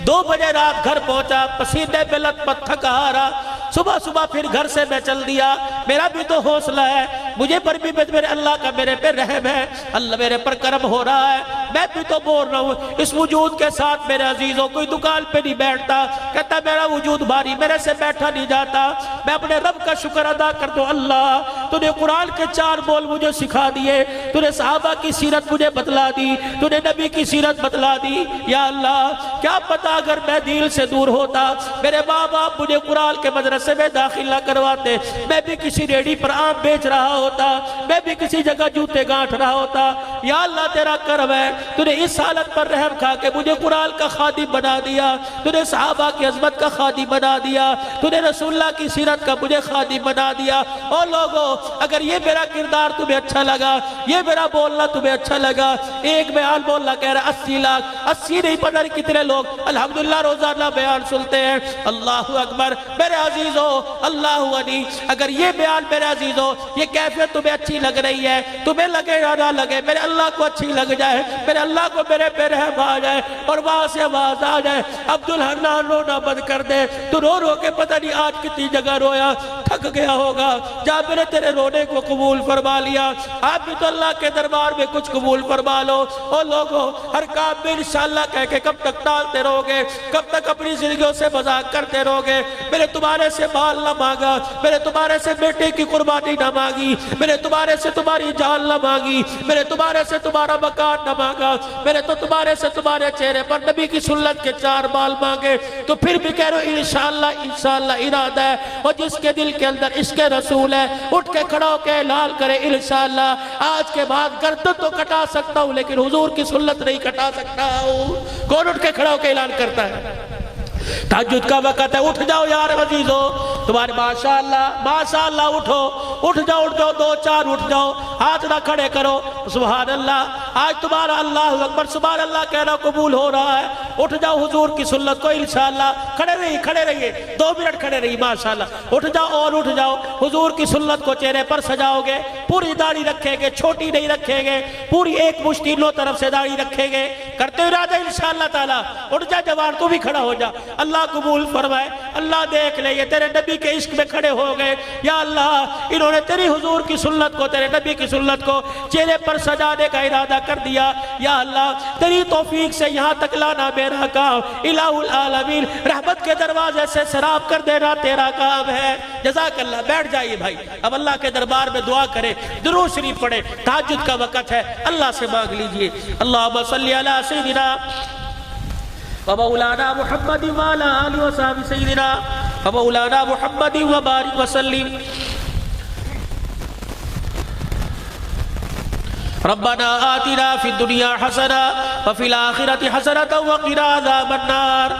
2 بجے رات گھر پہنچا، پسینے پہ لت پت تھکا ہارا، صبح پھر گھر سے میں چل دیا۔ میرا بھی تو حوصلہ ہے، مجھے پر بھی میرے اللہ کا میرے پہ رحم ہے، اللہ میرے پر کرم ہو رہا ہے، میں بھی تو بول رہا ہوں۔ اس وجود کے ساتھ میرے عزیزوں کوئی دکان پہ نہیں بیٹھتا، کہتا میرا وجود بھاری، میرے سے بیٹھا نہیں جاتا۔ میں اپنے رب کا شکر ادا کر دوں، اللہ تو نے قرآن کے 4 بول مجھے سکھا دیے تو نے صحابہ کی سیرت مجھے بتلا دی، تو نے نبی کی سیرت بتلا دی۔ یا اللہ کیا پتا اگر میں دین سے دور ہوتا، میرے ماں باپ مجھے قرآن کے مدرسے میں داخل نہ کرواتے، میں بھی کسی ریڈی پر آم بیچ رہا ہوتا، میں بھی کسی جگہ جوتے گانٹھ رہا ہوتا۔ یا اللہ تیرا کرم ہے، تو نے اس حالت پر رحم کھا کے مجھے قرآن کا خادم بنا دیا، تو نے صحابہ کی عظمت کا خادم بنا دیا، تو نے رسول اللہ کی سیرت کا مجھے خادم بنا دیا۔ اور لوگوں اگر یہ میرا کردار تمہیں اچھا لگا، یہ میرا بولنا تمہیں اچھا لگا، ایک بیان بولنا کہہ رہا 80 لاکھ، 80 نہیں پتہ نہیں کتنے لوگ الحمدللہ روزانہ بیان سنتے ہیں۔ اللہ اکبر میرے عزیزو، اللہ علی، اگر یہ بیان میرے عزیزو یہ کیفیت تمہیں اچھی لگ رہی ہے، تمہیں لگے یا نہ لگے، میرے اللہ کو اچھی لگ جائے، میرے اللہ کو میرے پہ رحم آ جائے اور وہاں سے آواز آ جائے عبدالحنان رونا بند کر دے، تو رو رو کے پتہ نہیں آج کتنی جگہ رویا، تھک گیا ہوگا، جا میرے تیرے رونے کو قبول فرما لیا۔ آپ بھی تو اللہ کے دربار میں کچھ قبول فرما لو۔ اور لوگوں ہر کام میں انشاءاللہ کہہ کے کب تک ٹالتے رہو گے، کب تک اپنی زندگیوں سے مذاق کرتے رہو گے؟ میں نے تمہارے سے مال نہ مانگا، میں نے تمہارے سے بیٹے کی قربانی نہ مانگی، میں نے تمہارے سے تمہاری جان نہ مانگی، میں نے تمہارے سے تمہارا مکان نہ مانگا، میں نے تو تمہارے سے تمہارے چہرے پر نبی کی سنت کے 4 بال مانگے، تو پھر بھی کہہ رہے ہو انشاءاللہ انشاءاللہ ارادہ ہے، اور جس کے دل کے اندر عشق رسول ہے اٹھ کے کھڑا ہو کے اعلان کرے انشاءاللہ آج کے بعد گردن تو کٹا سکتا ہوں لیکن حضور کی سنت نہیں کٹا سکتا ہوں۔ کون اٹھ کے کھڑا ہو کے اعلان کرتا ہے؟ تہجد کا وقت ہے، اٹھ جاؤ یار عزیزو، تمہارے ماشاءاللہ اٹھو، اٹھ جاؤ 2 4 اٹھ جاؤ، ہاتھ نہ کھڑے کرو۔ سبحان اللہ، آج تمہارا اللہ اکبر سبحان اللہ کہنا قبول ہو رہا ہے۔ اٹھ جاؤ حضور کی سنت کو انشاءاللہ، کھڑے رہیے 2 منٹ کھڑے رہیے ماشاءاللہ، اٹھ جاؤ اور اٹھ جاؤ، حضور کی سنت کو چہرے پر سجاؤ گے، پوری داڑھی رکھیں گے، چھوٹی نہیں رکھیں گے، پوری ایک مشت تینوں طرف سے داڑھی رکھیں گے، کرتے ہوئے ارادہ انشاءاللہ تعالی۔ اٹھ جا جوان، تو بھی کھڑا ہو جا، اللہ قبول فرمائے، اللہ دیکھ لے یہ تیرے نبی کے عشق میں کھڑے ہو گئے۔ یا اللہ انہوں نے تیری حضور کی سنت کو، تیرے نبی کی سنت کو چہرے پر سجانے کا ارادہ کر دیا۔ یا اللہ تیری توفیق سے یہاں تک لانا میرا کام، الہ العالمین رحمت کے دروازے سے سراب کر دینا تیرا کام ہے۔ جزاک اللہ۔ بیٹھ جائیے بھائی، اب اللہ کے دربار میں دعا کرے، درود شریف پڑھے، تہجد کا وقت ہے، اللہ سے مانگ لیجئے۔ اللہم صلی علی سیدنا ومولانا محمد وعلى آله وصحبه سيدنا ومولانا محمد وبارك وسلم۔ ربنا آتنا في الدنيا حسنة وفي الآخرة حسنة وقنا عذاب النار۔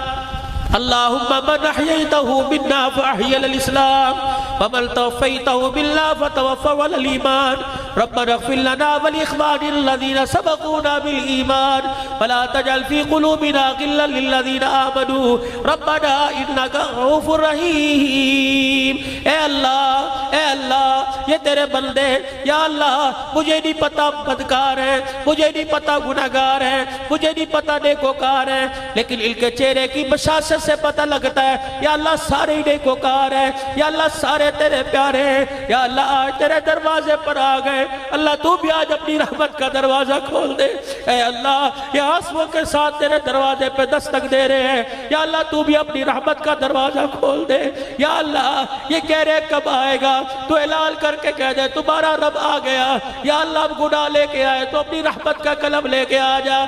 اللهم من أحييته منا فأحيي الإسلام ومن توفيته منا فتوفى على الإيمان۔ ربنا اغفر لنا ولإخواننا الذين سبقونا بالإيمان ولا تجعل في قلوبنا غلا للذين آمنوا ربنا إنك رؤوف رحيم۔ اے اللہ یہ تیرے بندے، یا اللہ مجھے نہیں پتا بدکار ہے، مجھے نہیں پتا گناہگار ہے، مجھے نہیں پتا نیکوکار ہے، لیکن ان کے چہرے کی بشاشت سے پتہ لگتا ہے یا اللہ سارے نیکوکار ہیں، یا اللہ سارے تیرے پیارے ہیں۔ یا اللہ آج تیرے دروازے پر آ گئے، اللہ تو بھی آج اپنی رحمت کا دروازہ کھول دے۔ اے اللہ یہ آنسوؤں کے ساتھ تیرے دروازے پہ دستک دے رہے ہیں، یا اللہ تو بھی اپنی رحمت کا دروازہ کھول دے۔ یا اللہ یہ کہہ رہے کب آئے گا، تو اعلان کر کے کہہ دے تمہارا رب آ گیا۔ یا اللہ اب گناہ لے کے آئے تو اپنی رحمت کا قلم لے کے آ جا۔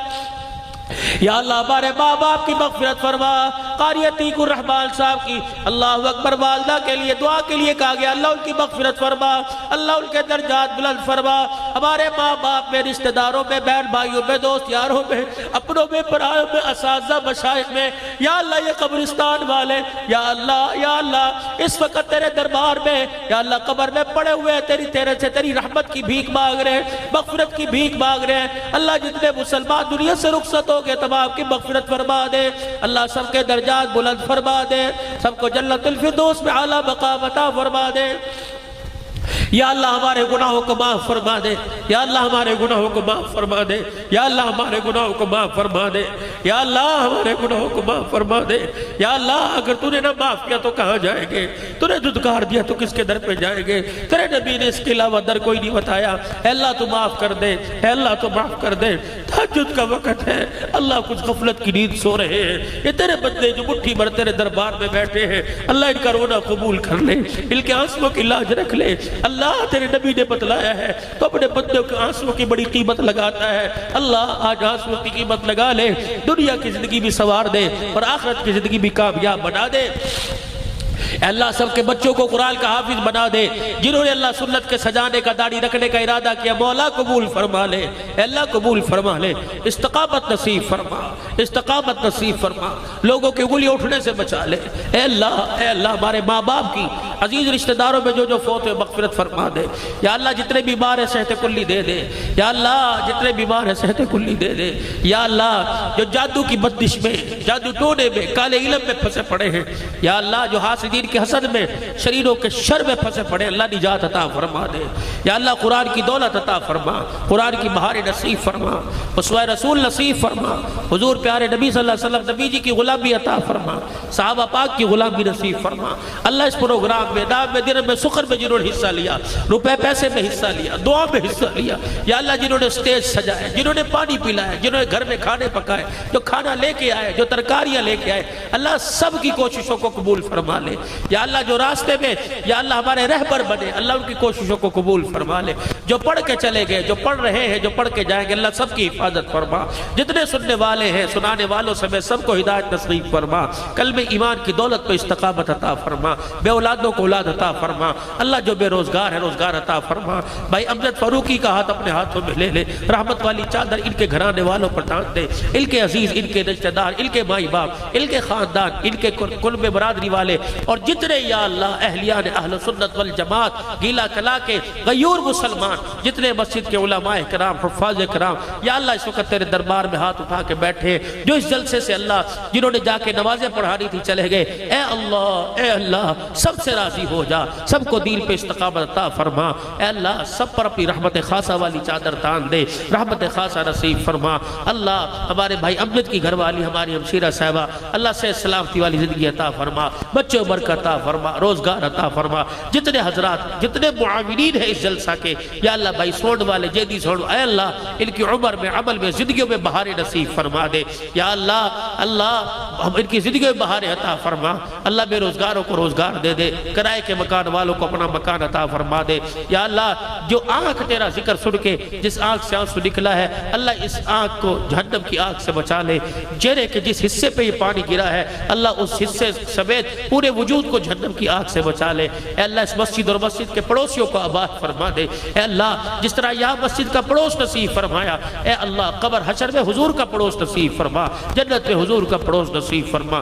یا اللہ ہمارے ماں باپ کی مغفرت فرما، قاری عتیق الرحمان صاحب کی اللہ اکبر والدہ کے لیے دعا کے لیے کہا گیا، اللہ ان کی مغفرت فرما، اللہ ان کے درجات بلند فرما۔ ہمارے ماں باپ میں، رشتہ داروں میں، بہن بھائیوں میں، دوست یاروں میں، اپنوں میں، پرایوں میں، اساتذہ مشائخ میں، یا اللہ یہ قبرستان والے، یا اللہ اس وقت تیرے دربار میں یا اللہ قبر میں پڑے ہوئے تیرے سے تیری رحمت کی بھیک مانگ رہے ہیں، مغفرت کی بھیک مانگ رہے ہیں۔ اللہ جتنے مسلمان دنیا سے رخصت ہو گئے تمام کی مغفرت فرما دے، اللہ سب کے درجات بلند فرما دے، سب کو جنت الفردوس میں اعلیٰ مقام عطا فرما دے۔ یا اللہ ہمارے گناہوں کو معاف فرما دے، یا اللہ ہمارے گناہوں کو معاف فرما دے، یا اللہ ہمارے گناہوں کو معاف فرما دے، یا اللہ ہمارے گناہوں کو معاف فرما دے۔ یا اللہ اگر تو نے نہ معاف کیا تو کہاں جائیں گے، تو نے دھتکار دیا تو کس کے در پہ جائیں گے، تیرے نبی نے اس کے علاوہ در کوئی نہیں بتایا۔ اے اللہ تو معاف کر دے، اے اللہ تو معاف کر دے۔ تہجد کا وقت ہے، اللہ کچھ غفلت کی نیند سو رہے ہیں، یہ تیرے بندے جو مٹھی بھر تیرے دربار میں بیٹھے ہیں، اللہ ان کا رونا قبول کر لے، ان کے آنسوؤں کی لاج رکھ لے۔ اللہ تیرے نبی نے بتلایا ہے تو اپنے بندوں کے آنسوؤں کی بڑی قیمت لگاتا ہے، اللہ آج آنسوؤں کی قیمت لگا لے، دنیا کی زندگی بھی سوار دے اور آخرت کی زندگی بھی کامیاب بنا دے۔ اے اللہ سب کے بچوں کو قرآن کا حافظ بنا دے، جنہوں نے اللہ سنت کے سجانے کا داڑھی رکھنے کا ارادہ کیا، مولا قبول فرما لے، اے اللہ قبول فرما لے، استقامت نصیب فرما، استقامت نصیب فرما، لوگوں کے انگلی اٹھنے سے بچا لے۔ اے اللہ ہمارے ماں باپ کی، عزیز رشتہ داروں میں جو فوت ہوئے مغفرت فرما دے، یا اللہ جتنے بیمار ہیں صحت کلی دے دے، یا اللہ جتنے بیمار ہیں صحت کلی دے دے، یا اللہ جو جادو کی بندش میں، جادو ٹونے میں، کالے علم میں پھنسے پڑے ہیں، یا اللہ جو حاسدین کے حسد میں، شریروں کے شر میں پھنسے پڑے، اللہ نجات عطا فرما دے، یا اللہ قرآن کی دولت عطا فرما، قرآن کی بہار نصیب فرما، اسوہ رسول نصیب فرما، حضور پیارے نبی صلی اللہ علیہ وسلم نبی جی کی غلامی عطا فرما، صحابہ پاک کی غلامی نصیب فرما۔ اللہ اس پروگرام میں، نام میں، دن میں، سخر میں جنہوں نے حصہ لیا، روپے پیسے میں حصہ لیا، دعا میں حصہ لیا، یا اللہ جنہوں نے سٹیج سجائے، جنہوں نے پانی پلائے، جنہوں نے گھر میں کھانے پکائے، جو کھانا لے کے آئے، جو ترکاریاں لے کے آئے، اللہ سب کی کوششوں کو قبول فرما لے، یا اللہ جو راستے میں، یا اللہ ہمارے رہبر بنے، اللہ ان کی کوششوں کو قبول فرما لے، جو پڑھ کے چلے گئے، جو پڑھ رہے ہیں، جو پڑھ کے جائیں گے، اللہ سب کی حفاظت فرما، جتنے سننے والے ہیں، سنانے والوں سمیت سب کو ہدایت نصیب فرما، قلب ایمان کی دولت پہ استقامت عطا فرما، بے اولادوں کو اولاد عطا فرما، اللہ جو بے روزگار ہے روزگار عطا فرما۔ بھائی امجد فاروقی کا ہاتھ اپنے ہاتھوں میں لے لے، رحمت والی چادر ان کے گھرانے والوں پر ڈال دے، ان کے عزیز، ان کے رشتہ دار، ان کے مائی باپ، ان کے خاندان، ان کے قرب برادری والے، اور جتنے یا اللہ اہلیان اہل سنت والجماعت گیلا کلا کے غیور مسلمان، جتنے مسجد کے علماء کرام، حفاظ کرام، یا اللہ اس وقت تیرے دربار میں ہاتھ اٹھا کے بیٹھے، جو اس جلسے سے اللہ جنہوں نے جا کے نمازیں پڑھانی تھی چلے گئے، اے اللہ سب سے راضی ہو جا، سب کو دین پہ استقامت عطا فرما، اے اللہ سب پر اپنی رحمت خاصہ والی چادر تان دے، رحمت خاصہ نصیب فرما۔ اللہ ہمارے بھائی امجد کی گھر والی ہماری ہمشیرہ صاحبہ، اللہ سے سلامتی والی زندگی عطا فرما، بچوں برکت عطا فرما، روزگار عطا فرما، جتنے حضرات، جتنے معاونین ہیں اس جلسہ کے، یا اللہ بھائی سوڑ والے، جیدی سوڑ، اے اللہ ان کی عمر میں، عمل میں، زندگیوں میں بہار نصیب فرما دے، یا اللہ ان کی زندگیوں میں بہار عطا فرما، اللہ بے روزگاروں کو روزگار دے دے، کرائے کے مکان والوں کو اپنا مکان عطا فرما دے، یا اللہ جو آنکھ تیرا ذکر سن کے جس آنکھ سے آنسو نکلا ہے، اللہ اس آنکھ کو جہنم کی آنکھ سے بچا لے، چہرے کے جس حصے پہ یہ پانی گرا ہے اللہ اس حصے سمیت پورے وجود کو جہنم کی آنکھ سے بچا لے، اے اللہ اس مسجد اور مسجد کے پڑوسیوں کو آباد فرما دے، اے اللہ جس طرح یہاں مسجد کا پڑوس نصیب فرمایا، اے اللہ قبر حشر میں حضور کا پڑوس نصیب فرما، جنت میں حضور کا پڑوس نصیب فرما،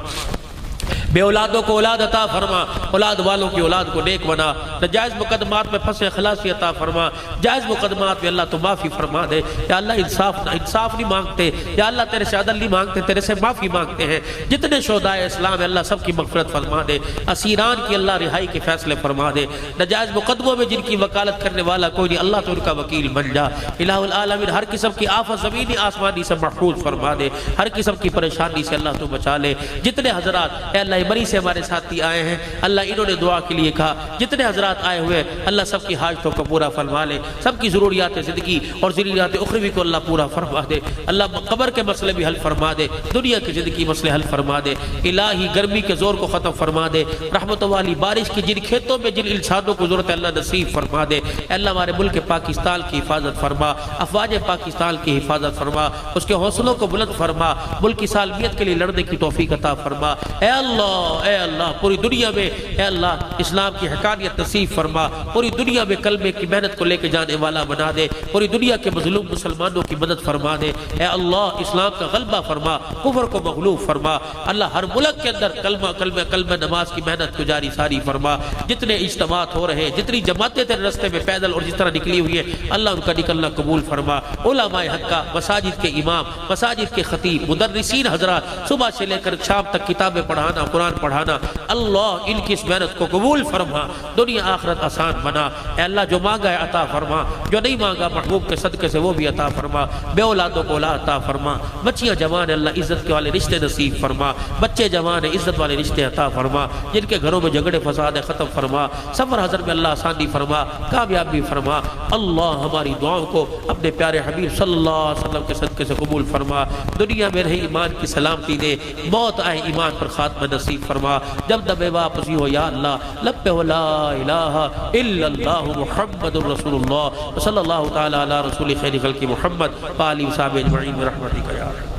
بے اولادوں کو اولاد عطا فرما، اولاد والوں کی اولاد کو نیک بنا، ناجائز مقدمات میں پھنسے خلاصی عطا فرما، جائز مقدمات میں اللہ تو معافی فرما دے، یا اللہ انصاف نہیں مانگتے، یا اللہ تیرے سے عدل نہیں مانگتے، تیرے سے معافی مانگتے ہیں، جتنے شہداء اسلام ہے اللہ سب کی مغفرت فرما دے، اسیران کی اللہ رہائی کے فیصلے فرما دے، ناجائز مقدموں میں جن کی وکالت کرنے والا کوئی نہیں اللہ تو ان کا وکیل بن جا، الہ العالمین ہر قسم کی آفت زمینی آسمانی سے محفوظ فرما دے، ہر قسم کی پریشانی سے اللہ تو بچا لے، جتنے حضرات اے اللہ مری سے ہمارے ساتھی آئے ہیں اللہ انہوں نے دعا کے لیے کہا، جتنے حضرات آئے ہوئے اللہ سب کی حاجتوں کو پورا فرما لے، سب کی ضروریات زندگی اور ضروریات اخروی کو اللہ پورا فرما دے، اللہ قبر کے مسئلے بھی حل فرما دے، دنیا کی زندگی مسئلے حل فرما دے، الہی گرمی کے زور کو ختم فرما دے، رحمت والی بارش کی جن کھیتوں میں جن انسانوں کو ضرورت ہے اللہ نصیب فرما دے، اللہ ہمارے ملک پاکستان کی حفاظت فرما، افواج پاکستان کی حفاظت فرما، اس کے حوصلوں کو بلند فرما، ملک کی سالمیت کے لیے لڑنے کی توفیق عطا فرما، اے اللہ پوری دنیا میں اے اللہ اسلام کی حقانیت نصیب فرما، پوری دنیا میں کلمے کی محنت کو لے کے جانے والا بنا دے، پوری دنیا کے مظلوم مسلمانوں کی مدد فرما دے، اے اللہ اسلام کا غلبہ فرما، کفر کو مغلوب فرما، اللہ ہر ملک کے اندر کلمہ نماز کی محنت کو جاری ساری فرما، جتنے اجتماعات ہو رہے ہیں، جتنی جماعتیں تیرے رستے میں پیدل اور جس طرح نکلی ہوئی ہیں اللہ ان کا نکلنا قبول فرما، علماء حق کا، مساجد کے امام، مساجد کے خطیب، مدرسین حضرات صبح سے لے کر شام تک کتابیں پڑھانا، قرآن قرآن پڑھانا، اللہ ان کی اس محنت کو قبول فرما، دنیا آخرت آسان بنا، اے اللہ جو مانگا ہے عطا فرما، جو نہیں مانگا محبوب کے صدقے سے وہ بھی عطا فرما، بے اولادوں کو اولاد عطا فرما، بچیاں جوان اللہ عزت کے والے رشتے نصیب فرما، بچے جوان عزت والے رشتے عطا فرما، جن کے گھروں میں جھگڑے فساد ختم فرما، سفر حضر میں اللہ آسانی فرما، کامیابی فرما، اللہ ہماری دعاؤں کو اپنے پیارے حبیب صلی اللہ علیہ وسلم کے صدقے سے قبول فرما، دنیا میں رہی ایمان کی سلامتی دے، موت آئے ایمان پر خاتمہ نصیب فرما، جب دبے واپسی ہو یا اللہ لب پہ ہو لا الہ الا اللہ محمد رسول اللہ صلی اللہ تعالی علی رسول خیر خلق محمد وآلہ وصحبہ اجمعین برحمتک یا رب۔